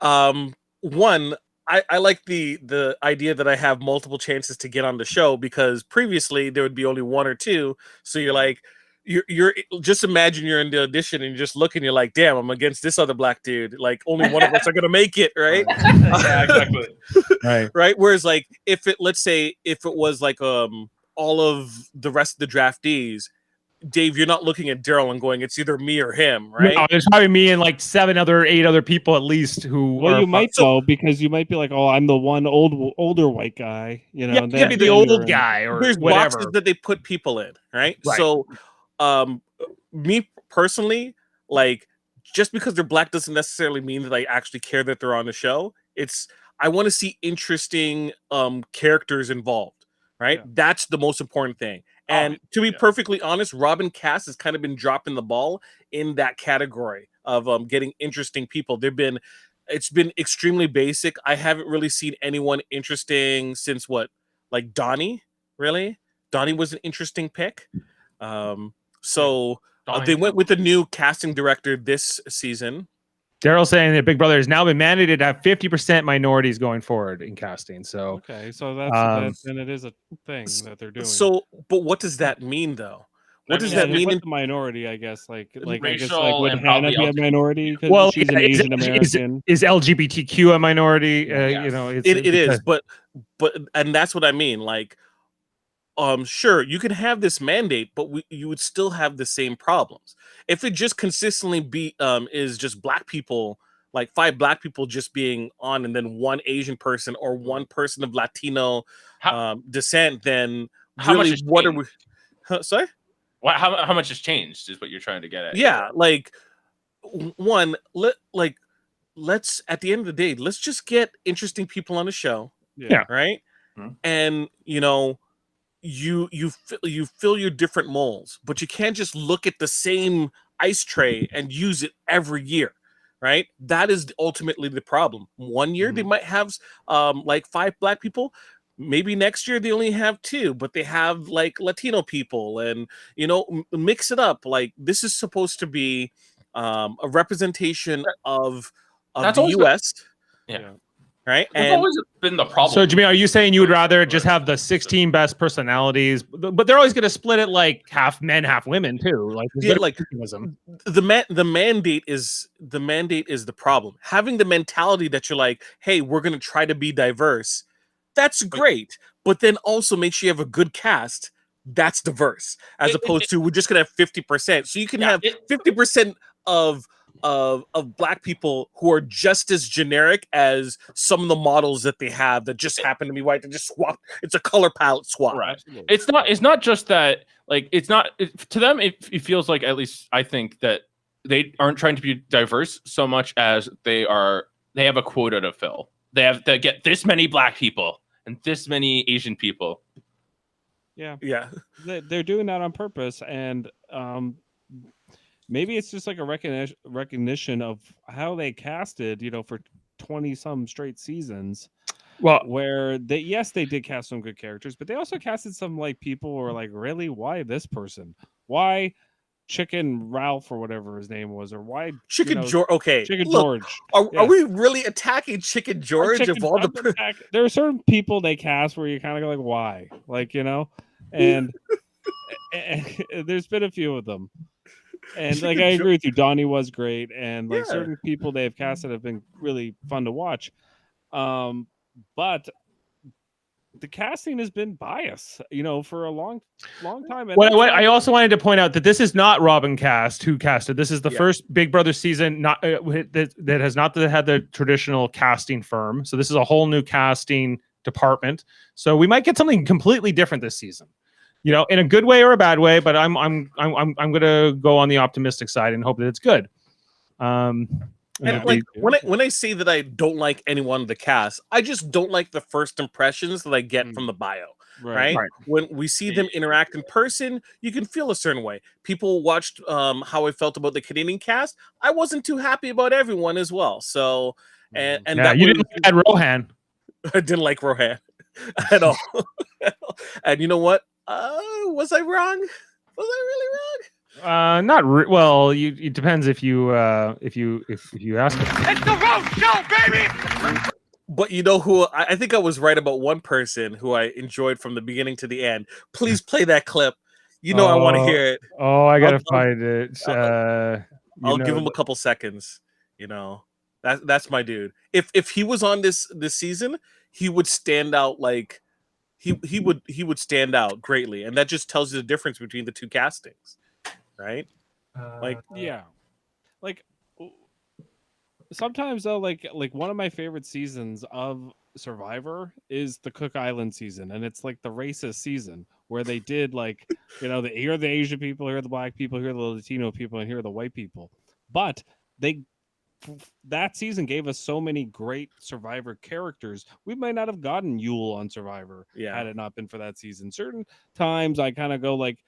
One, I like the idea that I have multiple chances to get on the show, because previously there would be only 1 or 2. So you're like, you're just imagine you're in the audition and you're just looking, you're like, damn, I'm against this other black dude. Like only one of us are gonna make it, right? Yeah, exactly. Right. Right. Whereas like if it was like all of the rest of the draftees, Dave, you're not looking at Daryl and going, it's either me or him, right? No, there's probably me and like 8 other people at least who. Well, are you might though, because you might be like, "Oh, I'm the one older white guy," you know. Yeah, and you could be the then you're old in. guy or There's whatever. boxes that they put people in, right? Right. So, me personally, like, just because they're black doesn't necessarily mean that I actually care that they're on the show. I want to see interesting characters involved, right? Yeah. That's the most important thing. And to be perfectly honest, Robin Cass has kind of been dropping the ball in that category of getting interesting people. It's been extremely basic. I haven't really seen anyone interesting since like Donnie, really? Donnie was an interesting pick. So they went with the new casting director this season. Daryl saying that Big Brother has now been mandated to have 50% minorities going forward in casting. So Okay, so that's then it is a thing that they're doing. So, but what does that mean, though? What does that mean? With the minority, I guess, like I guess, Racial would and Hannah probably be a minority because well, she's an Asian American? Is LGBTQ a minority? Yes. You know, It is, but and that's what I mean. Like, sure, you can have this mandate, but you would still have the same problems if it just consistently is just black people, like 5 black people just being on, and then 1 Asian person or 1 person of Latino descent. Then really, what are we? Sorry. How much has changed is what you're trying to get at. Yeah, like let's at the end of the day, let's just get interesting people on the show. Yeah. Right. Mm-hmm. And you fill your different molds, but you can't just look at the same ice tray and use it every year. Right. That is ultimately the problem. One year they might have like 5 black people. Maybe next year they only have 2, but they have like Latino people, and mix it up. Like, this is supposed to be a representation of the U.S. Right. That's always been the problem. So, Jameel, are you saying you would rather just have the 16 best personalities, but they're always going to split it like half men, half women too? Like, the mandate is the problem. Having the mentality that you're like, hey, we're going to try to be diverse. That's great, but then also make sure you have a good cast that's diverse, as opposed to we're just gonna have 50%. So you can have 50% of black people who are just as generic as some of the models that they have that just happen to be white. They just swap. It's a color palette swap. Right. It's not just that. Like, it's not to them. It feels like, at least I think, that they aren't trying to be diverse so much as they have a quota to fill. They have to get this many black people and this many Asian people. Yeah. They're doing that on purpose, and maybe it's just like a recognition of how they casted, for 20-some straight seasons. Well, where they did cast some good characters, but they also casted some like people who are like, really, why this person? Why Chicken Ralph or whatever his name was, or why Chicken George? Okay, Chicken look, George. Are we really attacking Chicken George of all the? There are certain people they cast where you kind of go like, why, and there's been a few of them, and like I agree with you, Donnie was great, and like certain people they have casted have been really fun to watch, but the casting has been biased, for a long time. And I also wanted to point out that this is not Robin Cast who casted. This is the first Big Brother season not that has not had the traditional casting firm. So this is a whole new casting department. So we might get something completely different this season, in a good way or a bad way. But I'm gonna go on the optimistic side and hope that it's good. And like when I say that I don't like anyone in the cast, I just don't like the first impressions that I get from the bio. Right? When we see them interact in person, you can feel a certain way. People watched how I felt about the Canadian cast. I wasn't too happy about everyone as well. So and that you didn't like Rohan. I didn't like Rohan at all. And you know what? Was I wrong? Was I really wrong? Well, it depends if you ask it. It's the road show, baby. But you know who? I think I was right about one person who I enjoyed from the beginning to the end. Please play that clip. You know I want to hear it. Oh, I gotta I'll- find it. I'll give him a couple seconds. You know, that's my dude. If he was on this season, he would stand out like he would stand out greatly, and that just tells you the difference between the two castings, right? Like Yeah, like sometimes though, like one of my favorite seasons of Survivor is the Cook Island season, and it's like the racist season where they did like here are the Asian people, here are the black people, here are the Latino people, and here are the white people. But that season gave us so many great Survivor characters. We might not have gotten Yule on Survivor had it not been for that season. Certain times I kind of go like,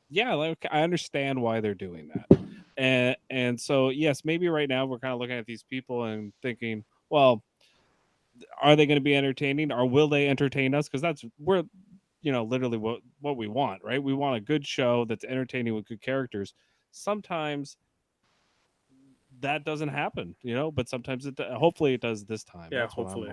yeah, like I understand why they're doing that. And so yes, maybe right now we're kind of looking at these people and thinking, well, are they going to be entertaining, or will they entertain us? Because we're literally what we want, right? We want a good show that's entertaining with good characters. Sometimes that doesn't happen, but sometimes hopefully it does this time. Yeah, That's hopefully.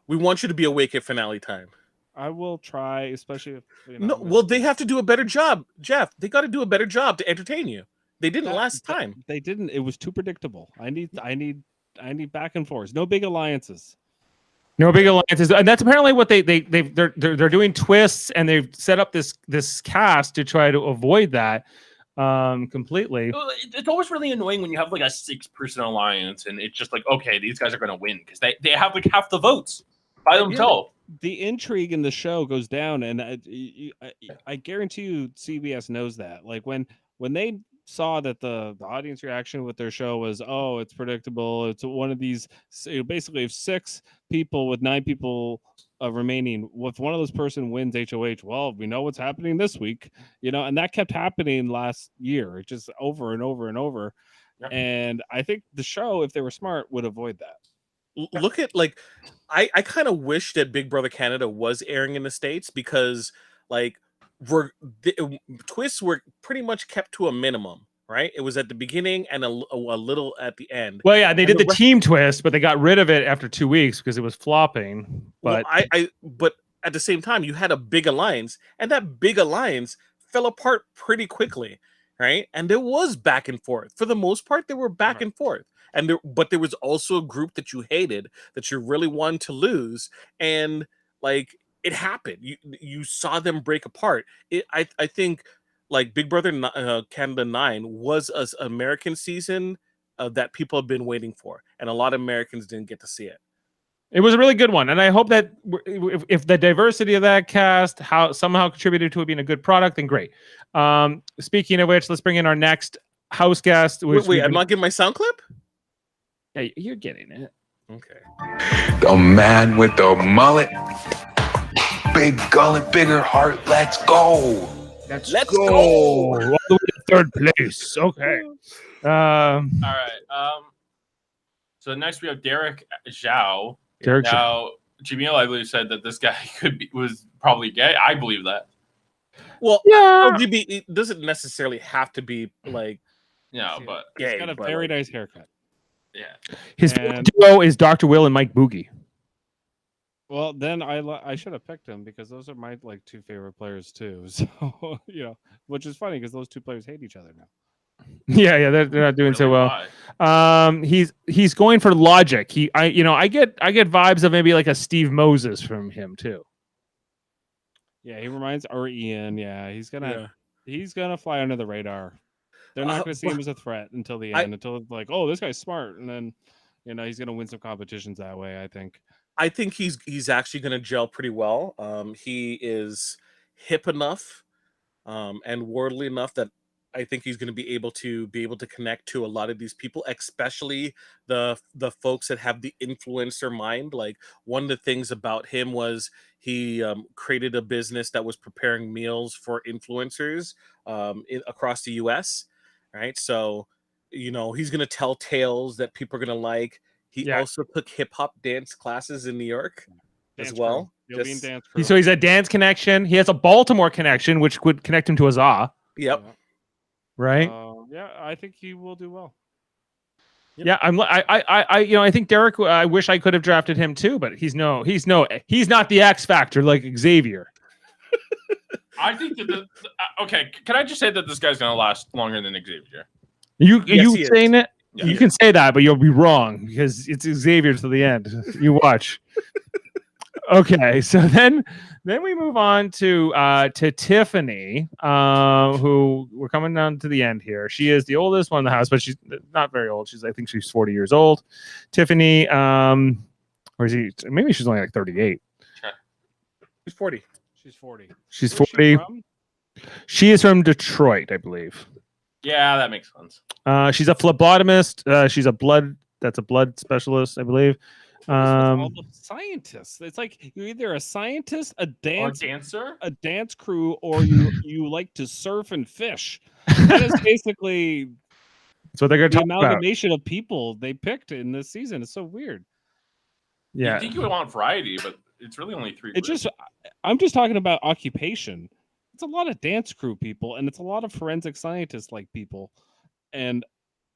We want you to be awake at finale time. I will try, especially if no. Well, they have to do a better job, Jeff. They got to do a better job to entertain you. They didn't last time. They didn't. It was too predictable. I need back and forth. No big alliances. No big alliances, and that's apparently what they're doing twists, and they've set up this cast to try to avoid that completely. It's always really annoying when you have like a 6-person alliance, and it's just like, okay, these guys are going to win because they have like half the votes by themselves. The intrigue in the show goes down, and I guarantee you, CBS knows that. Like when they saw that the audience reaction with their show was, oh, it's predictable. It's one of these basically if 6 people with 9 people remaining, if one of those person wins HOH, well, we know what's happening this week, and that kept happening last year, just over and over and over. Yeah. And I think the show, if they were smart, would avoid that. Look at like, I kind of wish that Big Brother Canada was airing in the States, because like twists were pretty much kept to a minimum, right? It was at the beginning and a little at the end. Well, yeah, they did the team twist, but they got rid of it after 2 weeks because it was flopping. But but at the same time, you had a big alliance, and that big alliance fell apart pretty quickly, right? And there was back and forth. For the most part, they were back and forth. But there was also a group that you hated, that you really wanted to lose, and like it happened. You saw them break apart. I think like Big Brother Canada 9 was an American season that people have been waiting for, and a lot of Americans didn't get to see it. It was a really good one, and I hope that if the diversity of that cast somehow contributed to it being a good product, then great. Speaking of which, let's bring in our next house guest. Wait, I'm not getting my sound clip? Yeah, you're getting it. Okay. The man with the mullet, big gullet, bigger heart. Let's go. Let's go. All the way to third place. Okay. All right. So next we have Derek Zhao. Now, Jameel, I believe, said that this guy was probably gay. I believe that. Well, yeah, it doesn't necessarily have to be like. No, but he's got a very nice haircut. Yeah. His duo is Dr. Will and Mike Boogie. Well, then I should have picked him, because those are my 2 favorite players too. So which is funny because those 2 players hate each other now. Yeah, they're not doing so well. He's going for logic. I get vibes of maybe like a Steve Moses from him too. Yeah, he reminds Ian. Yeah, he's gonna fly under the radar. They're not going to see him as a threat until the end, until it's like, oh, this guy's smart, and then he's going to win some competitions that way. I think he's actually going to gel pretty well. He is hip enough and worldly enough that I think he's going to be able to connect to a lot of these people, especially the folks that have the influencer mind. Like, one of the things about him was he created a business that was preparing meals for influencers across the U.S. Right, so he's going to tell tales that people are going to like. He also took hip hop dance classes in New York as well. So he's a dance connection. He has a Baltimore connection, which would connect him to Azah. Yep. Right. Yeah, I think he will do well. Yep. Yeah, I think Derek. I wish I could have drafted him too, but he's not the X factor like Xavier. I think that okay. Can I just say that this guy's gonna last longer than Xavier? You he is. saying it? Yeah. You can say that, but you'll be wrong because it's Xavier to the end. You watch. Okay, so then we move on to Tiffany, who we're coming down to the end here. She is the oldest one in the house, but she's not very old. I think she's 40 years old. Tiffany, or is he? Maybe she's only like 38. She's 40. She's 40. She's Where's 40. she from? She is from Detroit, I believe. Yeah, that makes sense. She's a phlebotomist. She's a blood specialist, I believe. All the scientists. It's like you're either a scientist, a Dancer, a dance crew, or you like to surf and fish. That is basically that's what they're going to the talk about. amalgamation of people they picked in this season. It's so weird. Yeah, you think you would want variety, but it's really only 3. I'm just talking about occupation. It's a lot of dance crew people, and it's a lot of forensic scientists like people, and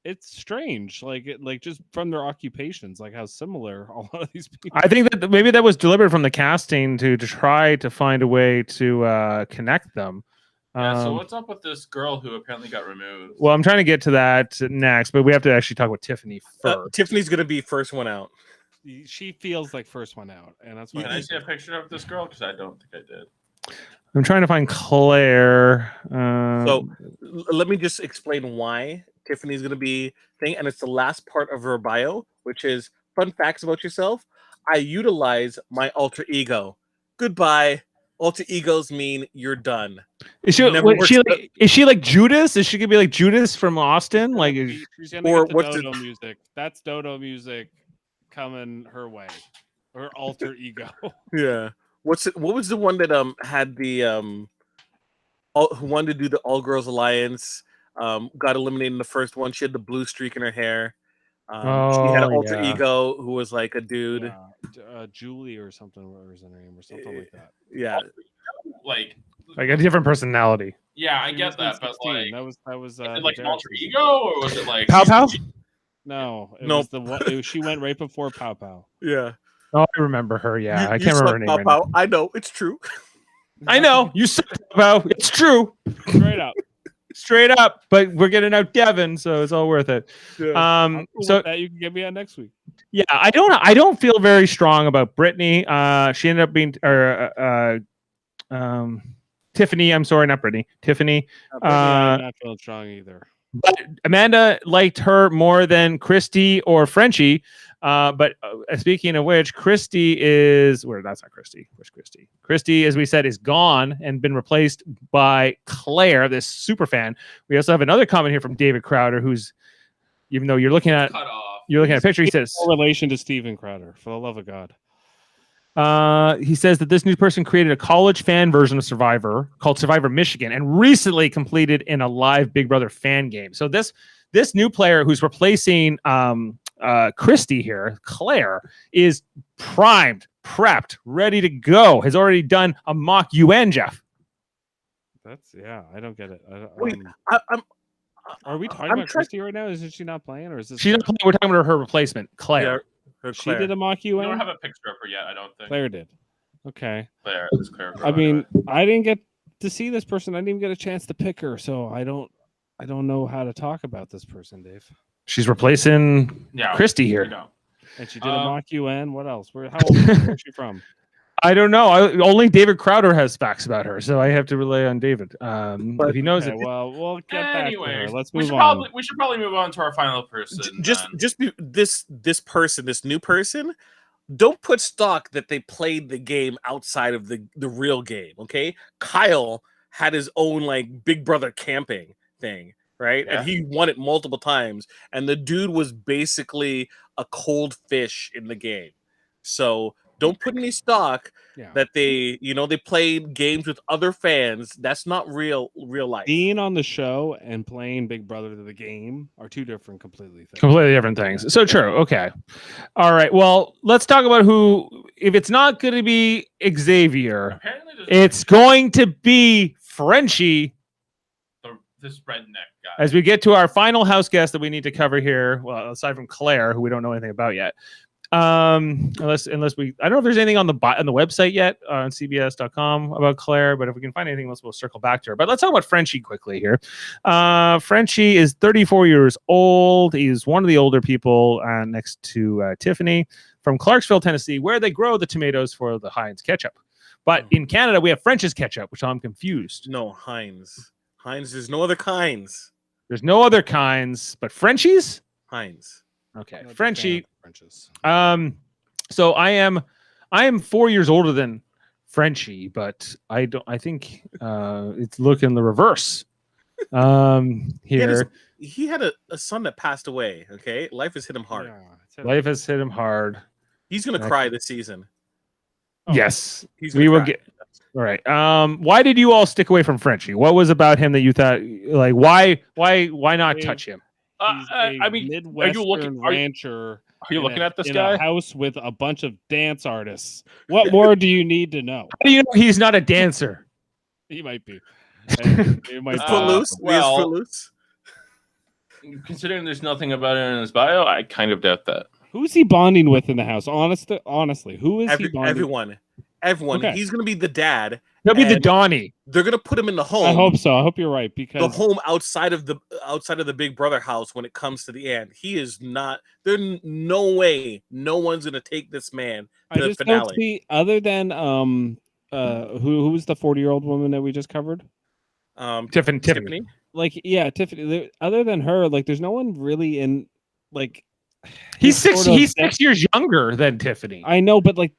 it's strange, like just from their occupations, like how similar a lot of these people. I think that maybe that was deliberate from the casting to try to find a way to connect them. Yeah. So what's up with this girl who apparently got removed? Well, I'm trying to get to that next, but we have to actually talk about Tiffany first. Tiffany's gonna be first one out. She feels like first one out, and that's why. Can I see a picture of this girl? Because I don't think I did. I'm trying to find Claire. So let me just explain why Tiffany's going to be thing, and it's the last part of her bio, which is fun facts about yourself. I utilize my alter ego. Goodbye. Alter egos mean you're done. Is she like Judas? Is she gonna be like Judas from Austin? Like, she's gonna get the dodo music. That's dodo music coming her way. Her alter ego. Yeah. What was the one that had the who wanted to do the All Girls Alliance? Got eliminated in the first one. She had the blue streak in her hair. She had an alter ego who was like a dude. Julie or something, what was her name, or something like that. Yeah. Like a different personality. Yeah, I get that, but like that was like an alter ego, or was it like Pow Pow? No, it was the one. She went right before Pow Pow. Yeah. Oh, I remember her. Yeah, I can't remember her name. Pow Pow. I know it's true. I know you suck, Pow Pow. It's true. Straight up. But we're getting out Devin, so it's all worth it. Yeah. So that you can get me on next week. Yeah, I don't feel very strong about Brittany. She ended up being Tiffany. I'm sorry, not Brittany. Tiffany. I'm not feeling strong either. But Amanda liked her more than Christy or Frenchie. But speaking of which, Christy is that's not Christy. Where's Christy? Christy, as we said, is gone and been replaced by Claire, this super fan. We also have another comment here from David Crowder, who's, even though you're looking at a picture, he says no relation to Steven Crowder, for the love of God. He says that this new person created a college fan version of Survivor called Survivor Michigan and recently completed in a live Big Brother fan game. So this new player who's replacing Christy here, Claire, is primed, prepped, ready to go. Has already done a mock UN, Jeff. I don't get it. Wait, are we talking about Christy right now? Isn't she not playing, or is this? She's not playing. We're talking about her replacement, Claire. Yeah, she did a mock UN. I don't have a picture of her yet. I don't think Claire did. Okay. Claire. I mean, I didn't get to see this person. I didn't even get a chance to pick her, so I don't know how to talk about this person, Dave. She's replacing Christy here. And she did a mock UN. What else? How old is she from? I don't know. Only David Crowder has facts about her, so I have to rely on David. But if he knows it. Well, we'll get back to her. Let's move on. We should probably move on to our final person. This new person. Don't put stock that they played the game outside of the real game. Okay, Kyle had his own like Big Brother camping thing. Right. Yeah. And he won it multiple times. And the dude was basically a cold fish in the game. So don't put any stock that they played games with other fans. That's not real life. Being on the show and playing Big Brother the game are two completely different things. So true. Okay. All right. Well, let's talk about who, if it's not going to be Xavier, it's going to be Frenchie. This redneck guy. As we get to our final house guest that we need to cover here, well, aside from Claire, who we don't know anything about yet, Unless we, I don't know if there's anything on the website yet on CBS.com about Claire, but if we can find anything else, we'll circle back to her. But let's talk about Frenchie quickly here. Frenchie is 34 years old. He's one of the older people next to Tiffany from Clarksville, Tennessee, where they grow the tomatoes for the Heinz ketchup. But in Canada, we have French's ketchup, which I'm confused. No, Heinz. Heinz. There's no other kinds. There's no other kinds, but Frenchie's? Heinz. Okay, Frenchie. So I am 4 years older than Frenchie, but I think it's looking the reverse. Here he had a son that passed away. Okay, life has hit him hard. Yeah, life has hit him hard. He's gonna cry this season. Yes, we will get. All right. Why did you all stick away from Frenchie? What was about him that you thought, like, why not touch him? I mean, Midwestern rancher. Are you looking at this in guy? A house with a bunch of dance artists. What more do you need to know? How do you know he's not a dancer? He might be. It might Footloose. Well, Footloose. Considering there's nothing about it in his bio, I kind of doubt that. Who's he bonding with in the house? Honestly, who is he bonding? Everyone. Okay. He's gonna be the dad. He'll be the Donnie. They're gonna put him in the home. I hope so. I hope you're right, because the home outside of the Big Brother house. When it comes to the end, he is not. There's no way no one's gonna take this man to I the just finale. don't see, other than who was the 40-year-old woman that we just covered? Tiffany. Like, yeah, Tiffany. Other than her, like, there's no one really in, like. He's 6 years younger than Tiffany. I know, but like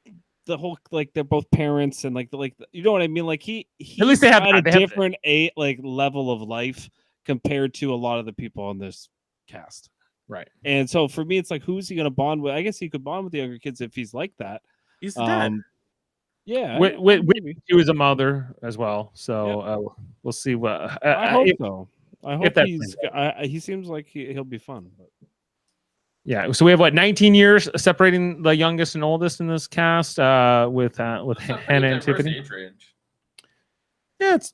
the whole, like, they're both parents, and like you know what I mean. Like he at least they have a different level of life compared to a lot of the people on this cast. Right. And so for me, it's like, who's he going to bond with? I guess he could bond with the younger kids if he's like that. He's the dad. Yeah, she was a mother as well, so we'll see what. I hope so. I hope he seems like he'll be fun. But. Yeah, so we have 19 years separating the youngest and oldest in this cast with Hannah and Tiffany. Age range. Yeah, it's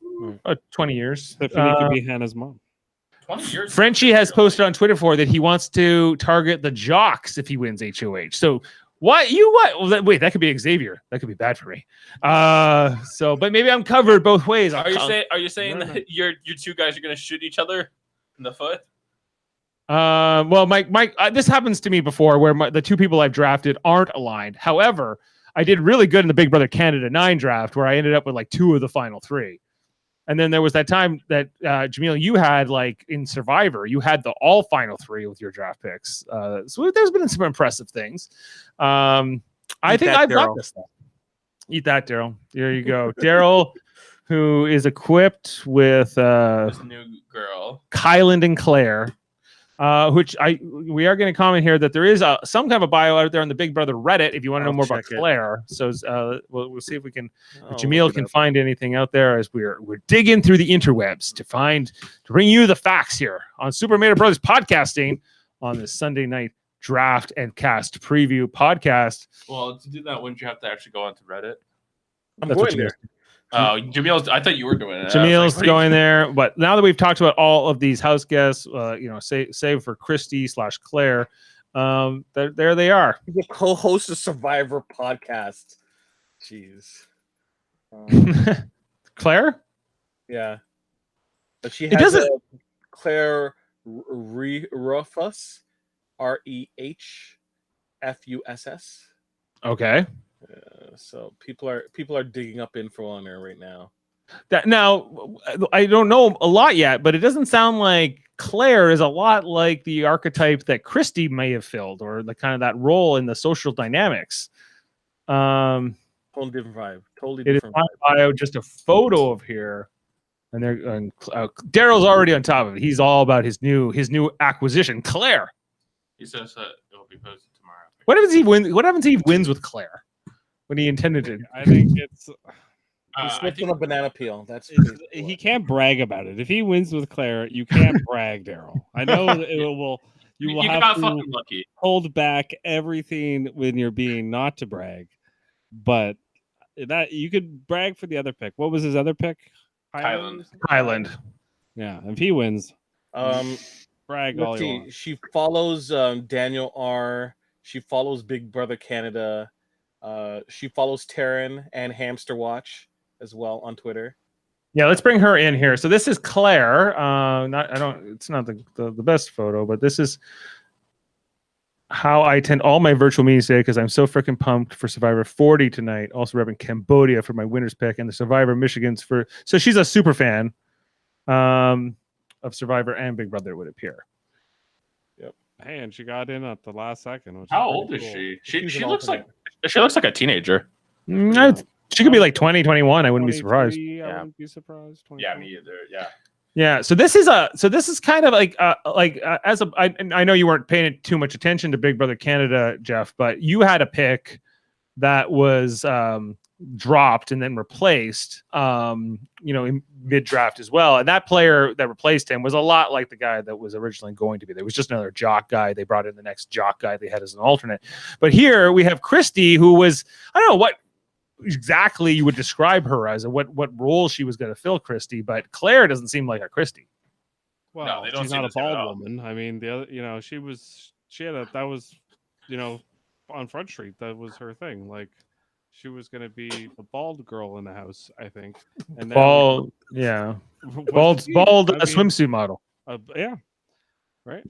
20 years. Tiffany could be Hannah's mom. 20 years. Frenchie has posted on Twitter that he wants to target the jocks if he wins HOH. So what? Wait, that could be Xavier. That could be bad for me. But maybe I'm covered both ways. Are you saying that your two guys are going to shoot each other in the foot? Well, Mike, this happens to me before, where the two people I've drafted aren't aligned. However, I did really good in the Big Brother Canada 9 draft, where I ended up with like 2 of the final 3. And then there was that time that Jameel, you had, like, in Survivor, you had the all final 3 with your draft picks. So there's been some impressive things. I think I've got this stuff. Eat that, Daryl. There you go, Daryl, who is equipped with this new girl, Kyland and Claire. We are going to comment here that there is some kind of a bio out there on the Big Brother Reddit if you want to know more about Claire. So we'll see if we can, Jameel can find anything out there as we're digging through the interwebs to bring you the facts here on Super Mader Brothers podcasting on this Sunday night draft and cast preview podcast. Well, to do that, wouldn't you have to actually go onto Reddit? I'm going there. Jameel, I thought you were doing it. Jameel's going there, but now that we've talked about all of these house guests, save for Christy / Claire, there they are. The co-host of Survivor podcast. Jeez. Claire? Yeah. But she has Claire Rehfuss, Rehfuss. Okay. So people are digging up info on her right now. Now, I don't know a lot yet, but it doesn't sound like Claire is a lot like the archetype that Christy may have filled, or the kind of that role in the social dynamics. Totally different vibe. Totally different. It is my bio, just a photo of here, and Daryl's already on top of it. He's all about his new acquisition, Claire. He says that it will be posted tomorrow. What happens if he wins with Claire? When he intended it, I think it's. He slipped on a banana peel. He can't brag about it. If he wins with Claire, you can't brag, Daryl. I know that you will have to hold back everything when you're being not to brag, but that you could brag for the other pick. What was his other pick? Highland. Yeah, if he wins, brag all you want. She follows Daniel R. She follows Big Brother Canada. She follows Taryn and Hamster Watch as well on Twitter. Yeah, let's bring her in here. So this is Claire. It's not the best photo, but this is how I attend all my virtual meetings today because I'm so freaking pumped for Survivor 40 tonight. Also repping Cambodia for my winner's pick and the Survivor Michigan's for. So she's a super fan of Survivor and Big Brother, it would appear. Yep. Hey, and she got in at the last second. Which How is old pretty is cool. she? She's She an looks like alternate. a teenager. She could be like 20, 21. I wouldn't be surprised. 23, I Yeah. wouldn't be surprised. Yeah, 24. me either. Yeah. Yeah, so this is kind of like I know you weren't paying too much attention to Big Brother Canada, Jeff, but you had a pick that was dropped and then replaced, in mid draft as well. And that player that replaced him was a lot like the guy that was originally going to be. There was just another jock guy. They brought in the next jock guy they had as an alternate. But here we have Christy, who was, I don't know what exactly you would describe her as, or what role she was going to fill Christy, but Claire doesn't seem like a Christy. Well, No, they don't she's seem not a the same at bald all. woman. I mean, the other, she was on Front Street. That was her thing. Like, she was going to be the bald girl in the house, I think. And then Bald, yeah, bald swimsuit model. Yeah, right.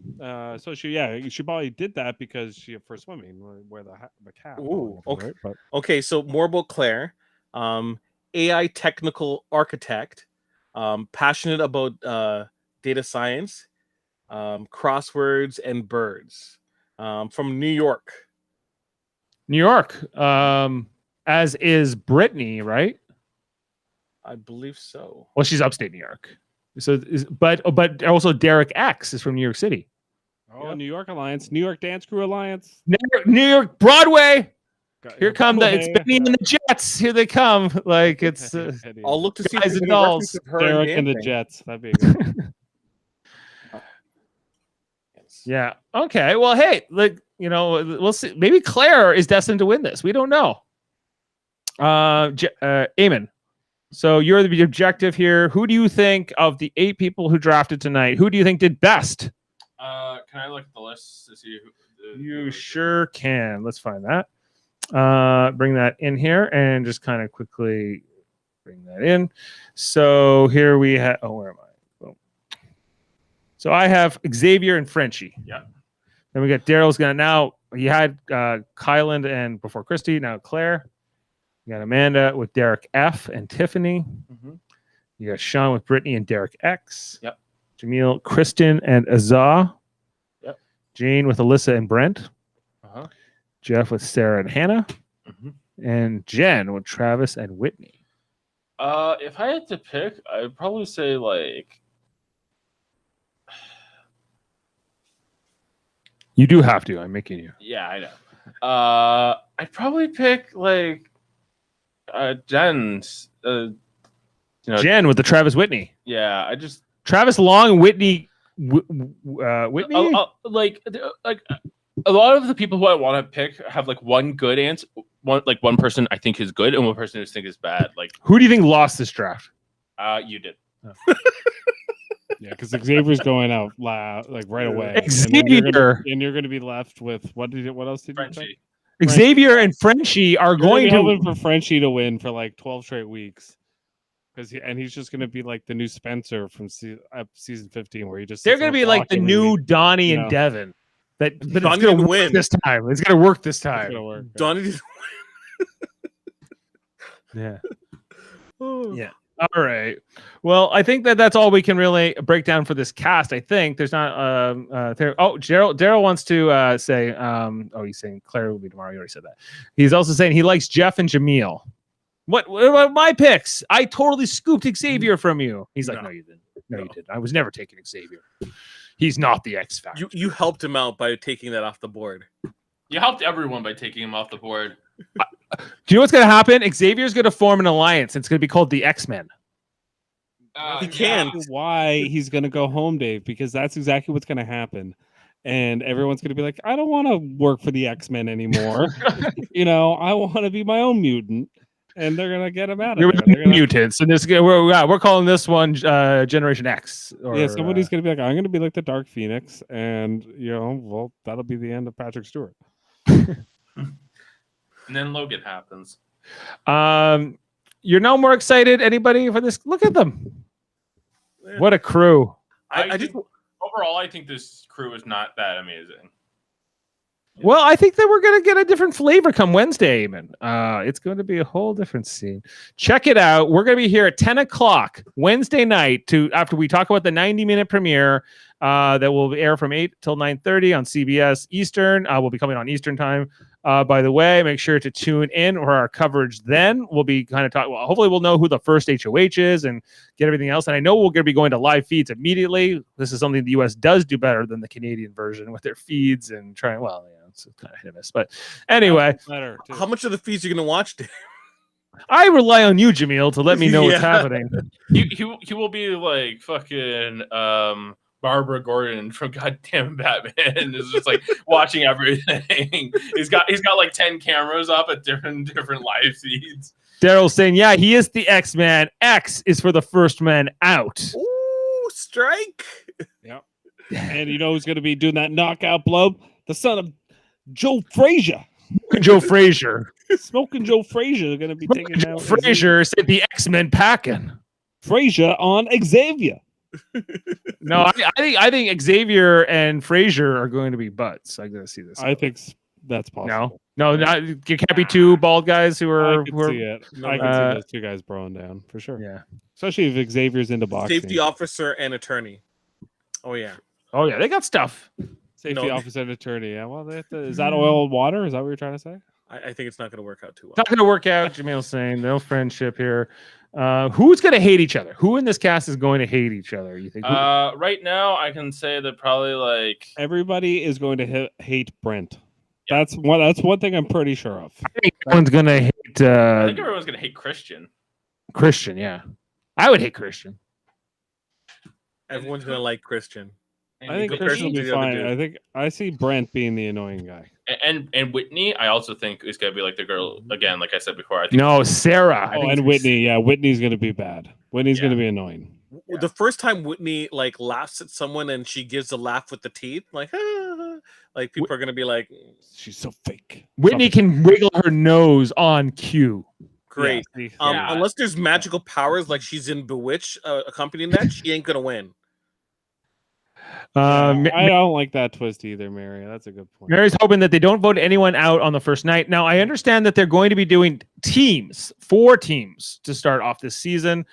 So she probably did that because she for swimming wear the cap. or Ooh, whatever, okay. right? But Okay, so more about Claire. AI technical architect, passionate about data science, crosswords, and birds. From New York. New York, as is Brittany, right? I believe so. Well, she's upstate New York. So, but also Derek X is from New York City. Oh, New York Alliance, New York Dance Crew Alliance. New York Broadway. Here come it's Broadway, Benny and the Jets. Here they come. Like it's I'll look to see Guys if and there's any dolls. reference of her Derek and the dancing. Jets. That'd be good. yeah. Okay. Well, hey, we'll see. Maybe Claire is destined to win this. We don't know. Eamon. So you're the objective here. Who do you think of the 8 people who drafted tonight? Who do you think did best? Can I look at the list to see who? You sure can. Let's find that. Bring that in here and just kind of quickly bring that in. So here we have. Oh, where am I? Boom. So I have Xavier and Frenchie. Yeah. Then we got Daryl's gonna now. He had Kyland and before Christy. Now Claire. You got Amanda with Derek F and Tiffany. Mhm. You got Sean with Brittany and Derek X. Yep. Jameel, Kristen, and Azah. Yep. Jane with Alyssa and Brent. Uh-huh. Jeff with Sarah and Hannah. Mhm. And Jen with Travis and Whitney. If I had to pick, I'd probably say like. You do have to. I'm making you. Yeah, I know. I'd probably pick like Jen's. Jen with the Travis Whitney. Yeah, I just Travis Long, Whitney. Whitney? like a lot of the people who I want to pick have like one good answer, one person I think is good and one person who I think is bad. Like Who do you think lost this draft? you did. Yeah, because Xavier's going out like right away. Xavier. And you're gonna be left with what else did you pick? Frenchie. Xavier and Frenchie are going to hoping for Frenchie to win for like 12 straight weeks. He's just gonna be like the new Spencer from season 15, where he just They're sits going to on be like the block new every week. Donnie No. and Devin. But it's Donnie going to didn't win win. this time. It's going to work this It's time. gonna work. Donnie. Yeah. Oh. Yeah. All right. Well, I think that's all we can really break down for this cast. I think there's not. Daryl wants to say. He's saying Claire will be tomorrow. You already said that. He's also saying he likes Jeff and Jameel. What about my picks? I totally scooped Xavier from you. He's like, no, you didn't. No, you didn't. I was never taking Xavier. He's not the X Factor. You helped him out by taking that off the board. You helped everyone by taking him off the board. Do you know what's going to happen? Xavier's going to form an alliance. It's going to be called the X-Men. He can't. Why he's gonna go home, Dave? Because that's exactly what's gonna happen. And everyone's gonna be like, I don't want to work for the X-Men anymore. I want to be my own mutant. And they're gonna get him out of You're there. They're gonna- mutants, and we're calling this one Generation X. yeah, somebody's gonna be like, I'm gonna be like the Dark Phoenix, and that'll be the end of Patrick Stewart. And then Logan happens. You're no more excited, anybody, for this? Look at them. Yeah. What a crew. I just overall, I think this crew is not that amazing. Well, I think that we're going to get a different flavor come Wednesday, Eamon. It's going to be a whole different scene. Check it out. We're going to be here at 10 o'clock Wednesday night after we talk about the 90-minute premiere that will air from 8 till 9:30 on CBS Eastern. We'll be coming on Eastern time. By the way, make sure to tune in or our coverage then. We'll be kind of talking. Well, hopefully we'll know who the first HOH is and get everything else. And I know we're going to be going to live feeds immediately. This is something the U.S. does do better than the Canadian version with their feeds and trying. Well, yeah, it's kind of hit or miss. But anyway, how much of the feeds are you going to watch, Dave? I rely on you, Jameel, to let me know what's happening. He will be like fucking Barbara Gordon from Goddamn Batman is just like watching everything. He's got like 10 cameras up at different live feeds. Daryl's saying, yeah, he is the X-Man. X is for the first man out. Ooh, strike. Yep. And you know who's going to be doing that knockout blow? The son of Joe Frazier. Joe Frazier. Smoking Joe Frazier are going to be taking Joe out Frazier said the X-Men packing. Frazier on Xavier. No, I think Xavier and Frazier are going to be butts. I gotta see this. I think that's possible. No, it can't be two bald guys who are. I can see it. I can see those two guys throwing down for sure. Yeah, especially if Xavier's into boxing. Safety officer and attorney. Oh yeah, they got stuff. Safety officer and attorney. Yeah, well, is that oil and water? Is that what you're trying to say? I think it's not going to work out too well. It's not going to work out. Jameel's saying no friendship here. Who's going to hate each other? Who in this cast is going to hate each other? You think? Right now, I can say that probably like everybody is going to hate Brent. Yeah. That's one thing I'm pretty sure of. I think everyone's going to hate. I think everyone's going to hate Christian. Christian, yeah, I would hate Christian. Everyone's going to like Christian. I think Christian will be fine. I think I see Brent being the annoying guy. And Whitney, I also think is going to be like the girl again. Like I said before, I think Sarah. And Whitney. Yeah, Whitney's going to be bad. Whitney's going to be annoying. The first time Whitney like laughs at someone and she gives a laugh with the teeth, like like people are going to be like, she's so fake. Whitney can wiggle her nose on cue. Great. Unless there's magical powers like she's in Bewitched accompanying that, she ain't going to win. I don't like that twist either, Mary. That's a good point. Mary's hoping that they don't vote anyone out on the first night. Now, I understand that they're going to be doing 4 teams to start off this season,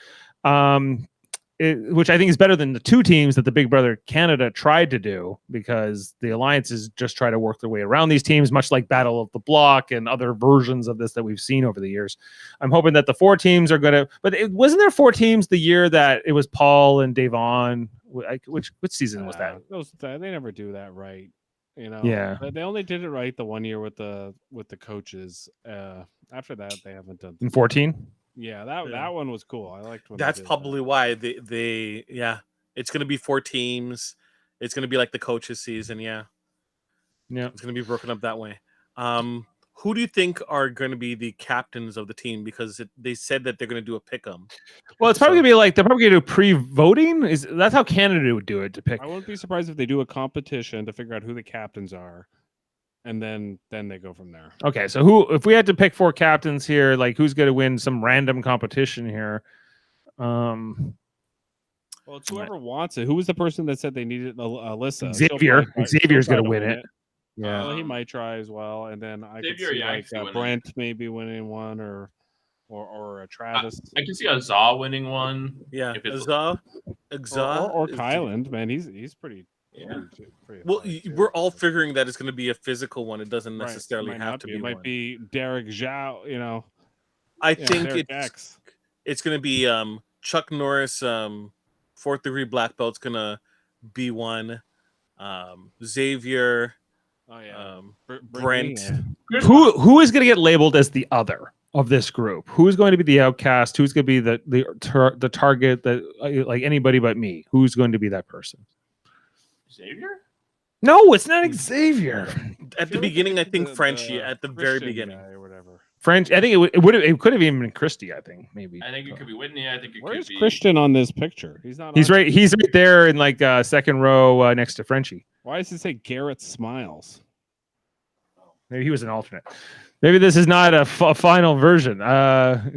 which I think is better than the 2 teams that the Big Brother Canada tried to do, because the alliances just try to work their way around these teams, much like Battle of the Block and other versions of this that we've seen over the years. I'm hoping that the 4 teams are going to, but wasn't there 4 teams the year that it was Paul and Davon? Which season was that? They never do that right, you know. Yeah, they only did it right the one year with the coaches. After that, they haven't done. In 14. Yeah, that one was cool. I liked. That's probably why they it's going to be 4 teams. It's going to be like the coaches season. Yeah, it's going to be broken up that way. Who do you think are going to be the captains of the team? Because they said that they're going to do a pick'em. Well, it's probably going to be like they're probably going to do pre-voting. That's how Canada would do it, to pick. I wouldn't be surprised if they do a competition to figure out who the captains are, and then they go from there. Okay, so if we had to pick 4 captains here, like who's going to win some random competition here? Well, it's whoever wants it. Who was the person that said they needed Alyssa? Xavier's going to win it. Yeah, well, he might try as well, and then I could see like Brent maybe winning one, or a Travis. I can see Azah winning one. Yeah, Azah or Kyland. Man, he's pretty. Yeah. Pretty well, we're all figuring that it's going to be a physical one. It doesn't necessarily have to be. It might be Derek Zhao. You know, I think it's going to be Chuck Norris. 4th degree black belt's going to be one. Xavier. Oh yeah, Brent. Who is going to get labeled as the other of this group? Who's going to be the outcast? Who's going to be the target? That like anybody but me? Who's going to be that person? Xavier? No, it's not Xavier. At the beginning, I think Frenchie. At the very beginning, or whatever. French. I think it could have even been Christy. I think maybe. I think it could be Whitney. I think it Where's could be Christian on this picture? He's not. He's right there in like second row next to Frenchie. Why does it say Garrett Smiles? Maybe he was an alternate. Maybe this is not a final version.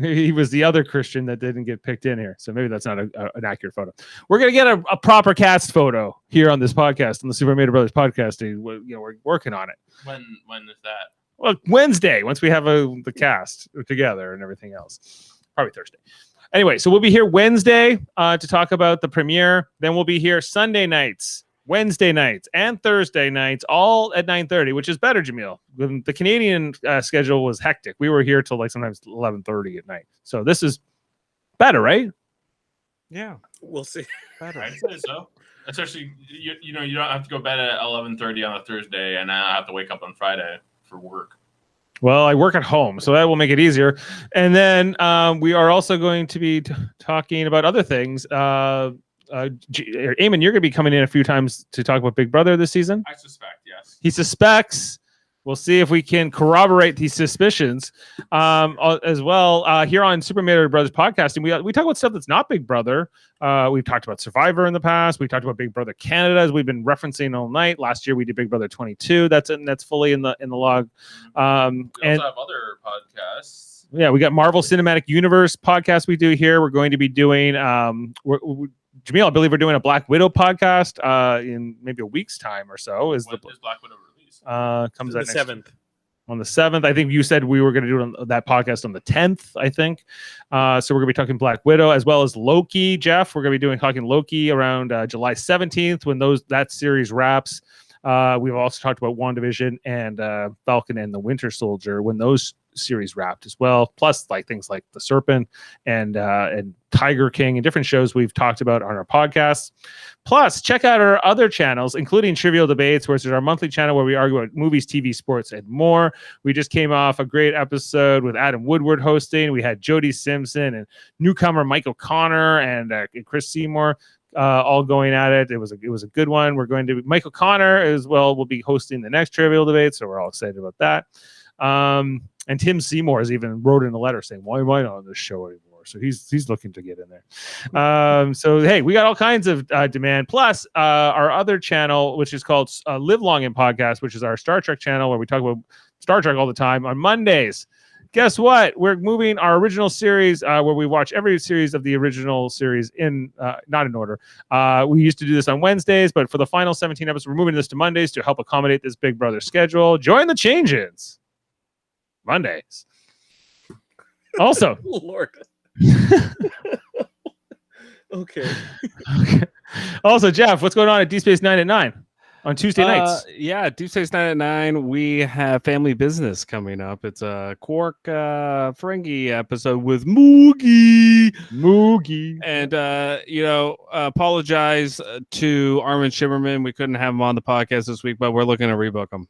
He was the other Christian that didn't get picked in here. So maybe that's not an accurate photo. We're going to get a proper cast photo here on this podcast, on the Super Mader Brothers podcasting. We're working on it. When is that? Well, Wednesday, once we have the cast together and everything else. Probably Thursday. Anyway, so we'll be here Wednesday to talk about the premiere. Then we'll be here Sunday nights, Wednesday nights, and Thursday nights, all at 9:30, which is better, Jameel. The Canadian schedule was hectic. We were here till like sometimes 11:30 at night. So this is better, right? Yeah, We'll see. better. I'd say so. Especially, you don't have to go bed at 11:30 on a Thursday, and I have to wake up on Friday for work. Well, I work at home, so that will make it easier. And then we are also going to be talking about other things. Eamon, you're going to be coming in a few times to talk about Big Brother this season. I suspect, yes. He suspects. We'll see if we can corroborate these suspicions as well. Here on Super Mader Brothers podcasting, we talk about stuff that's not Big Brother. We've talked about Survivor in the past. We talked about Big Brother Canada, as we've been referencing all night. Last year we did Big Brother 22. That's fully in the log. We also have other podcasts. Yeah, we got Marvel Cinematic Universe podcast we do here. We're going to be doing Jameel, I believe we're doing a Black Widow podcast in maybe a week's time or so. Is Black Widow released? Comes out the 7th. On the 7th. I think you said we were going to do that podcast on the 10th, I think. So we're going to be talking Black Widow as well as Loki, Jeff. We're going to be talking Loki around July 17th when that series wraps. We've also talked about WandaVision and Falcon and the Winter Soldier when those series wrapped as well. Plus, like things like The Serpent and Tiger King and different shows we've talked about on our podcast. Plus, check out our other channels, including Trivial Debates, which is our monthly channel where we argue about movies, TV, sports, and more. We just came off a great episode with Adam Woodward hosting. We had Jody Simpson and newcomer Michael Connor and Chris Seymour. All going at it. It was a good one. We're going to Michael Connor as well will be hosting the next Trivial Debate, so we're all excited about that. And Tim Seymour has even wrote in a letter saying, "Why am I not on this show anymore?" So he's looking to get in there. So hey, we got all kinds of demand. Plus our other channel, which is called Live Long in Podcast, which is our Star Trek channel where we talk about Star Trek all the time on Mondays. Guess what? We're moving our original series where we watch every series of the original series in not in order. We used to do this on Wednesdays, but for the final 17 episodes, we're moving this to Mondays to help accommodate this Big Brother schedule. Join the changes. Mondays. Also, Lord. Okay. Also, Jeff, what's going on at D Space 9 at 9 on Tuesday nights? Yeah, Deep Space 9 at 9. We have Family Business coming up. It's a Quark Ferengi episode with Moogie. And, apologize to Armin Shimmerman. We couldn't have him on the podcast this week, but we're looking to rebook him.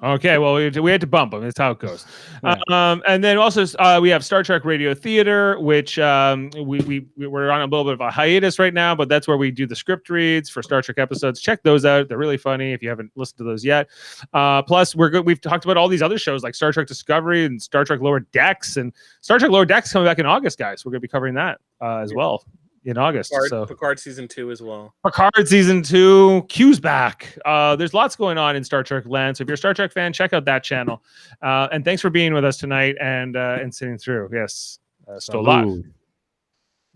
Okay, well, we had to bump them. That's how it goes. Right. And then also we have Star Trek Radio Theater, which we're on a little bit of a hiatus right now, but that's where we do the script reads for Star Trek episodes. Check those out; they're really funny. If you haven't listened to those yet, plus we've talked about all these other shows like Star Trek Discovery and Star Trek Lower Decks, and Star Trek Lower Decks coming back in August, guys. We're going to be covering that as well. In August. Picard season 2 as well. Picard season 2, Q's back. There's lots going on in Star Trek land. So if you're a Star Trek fan, check out that channel. And thanks for being with us tonight and sitting through. Yes. Still live.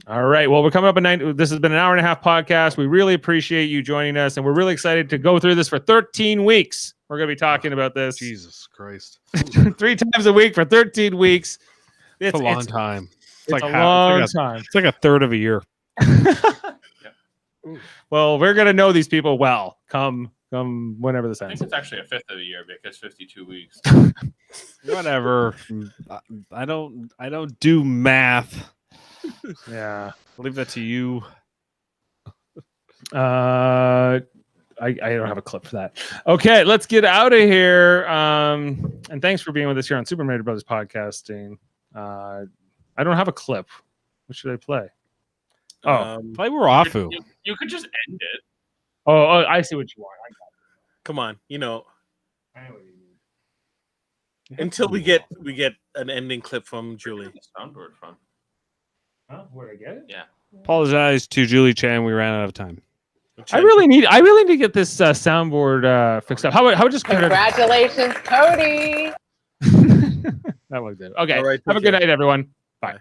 All right. Well, we're coming up at 9. This has been an hour and a half podcast. We really appreciate you joining us, and we're really excited to go through this for 13 weeks. We're going to be talking about this. Jesus Christ. 3 times a week for 13 weeks. It's a long time. It's a long time. It's like a third of a year. Well, we're gonna know these people well. Come whenever this ends. I think it's actually a fifth of a year because 52 weeks. Whatever. I don't do math. Yeah, I'll leave that to you. I don't have a clip for that. Okay, let's get out of here. And thanks for being with us here on Super Mader Brothers podcasting. I don't have a clip. What should I play? Play Warafu. You could just end it. Oh, I see what you want. I got it. Come on, I know what you mean. until we get an ending clip from Julie. The soundboard from. Huh? Where did I get it? Yeah. Apologize to Julie Chan. We ran out of time. I really need to get this soundboard fixed up. How about just Congratulations, Cody. That was good. Okay. All right, Have a take good care. night, everyone. Bye. Bye.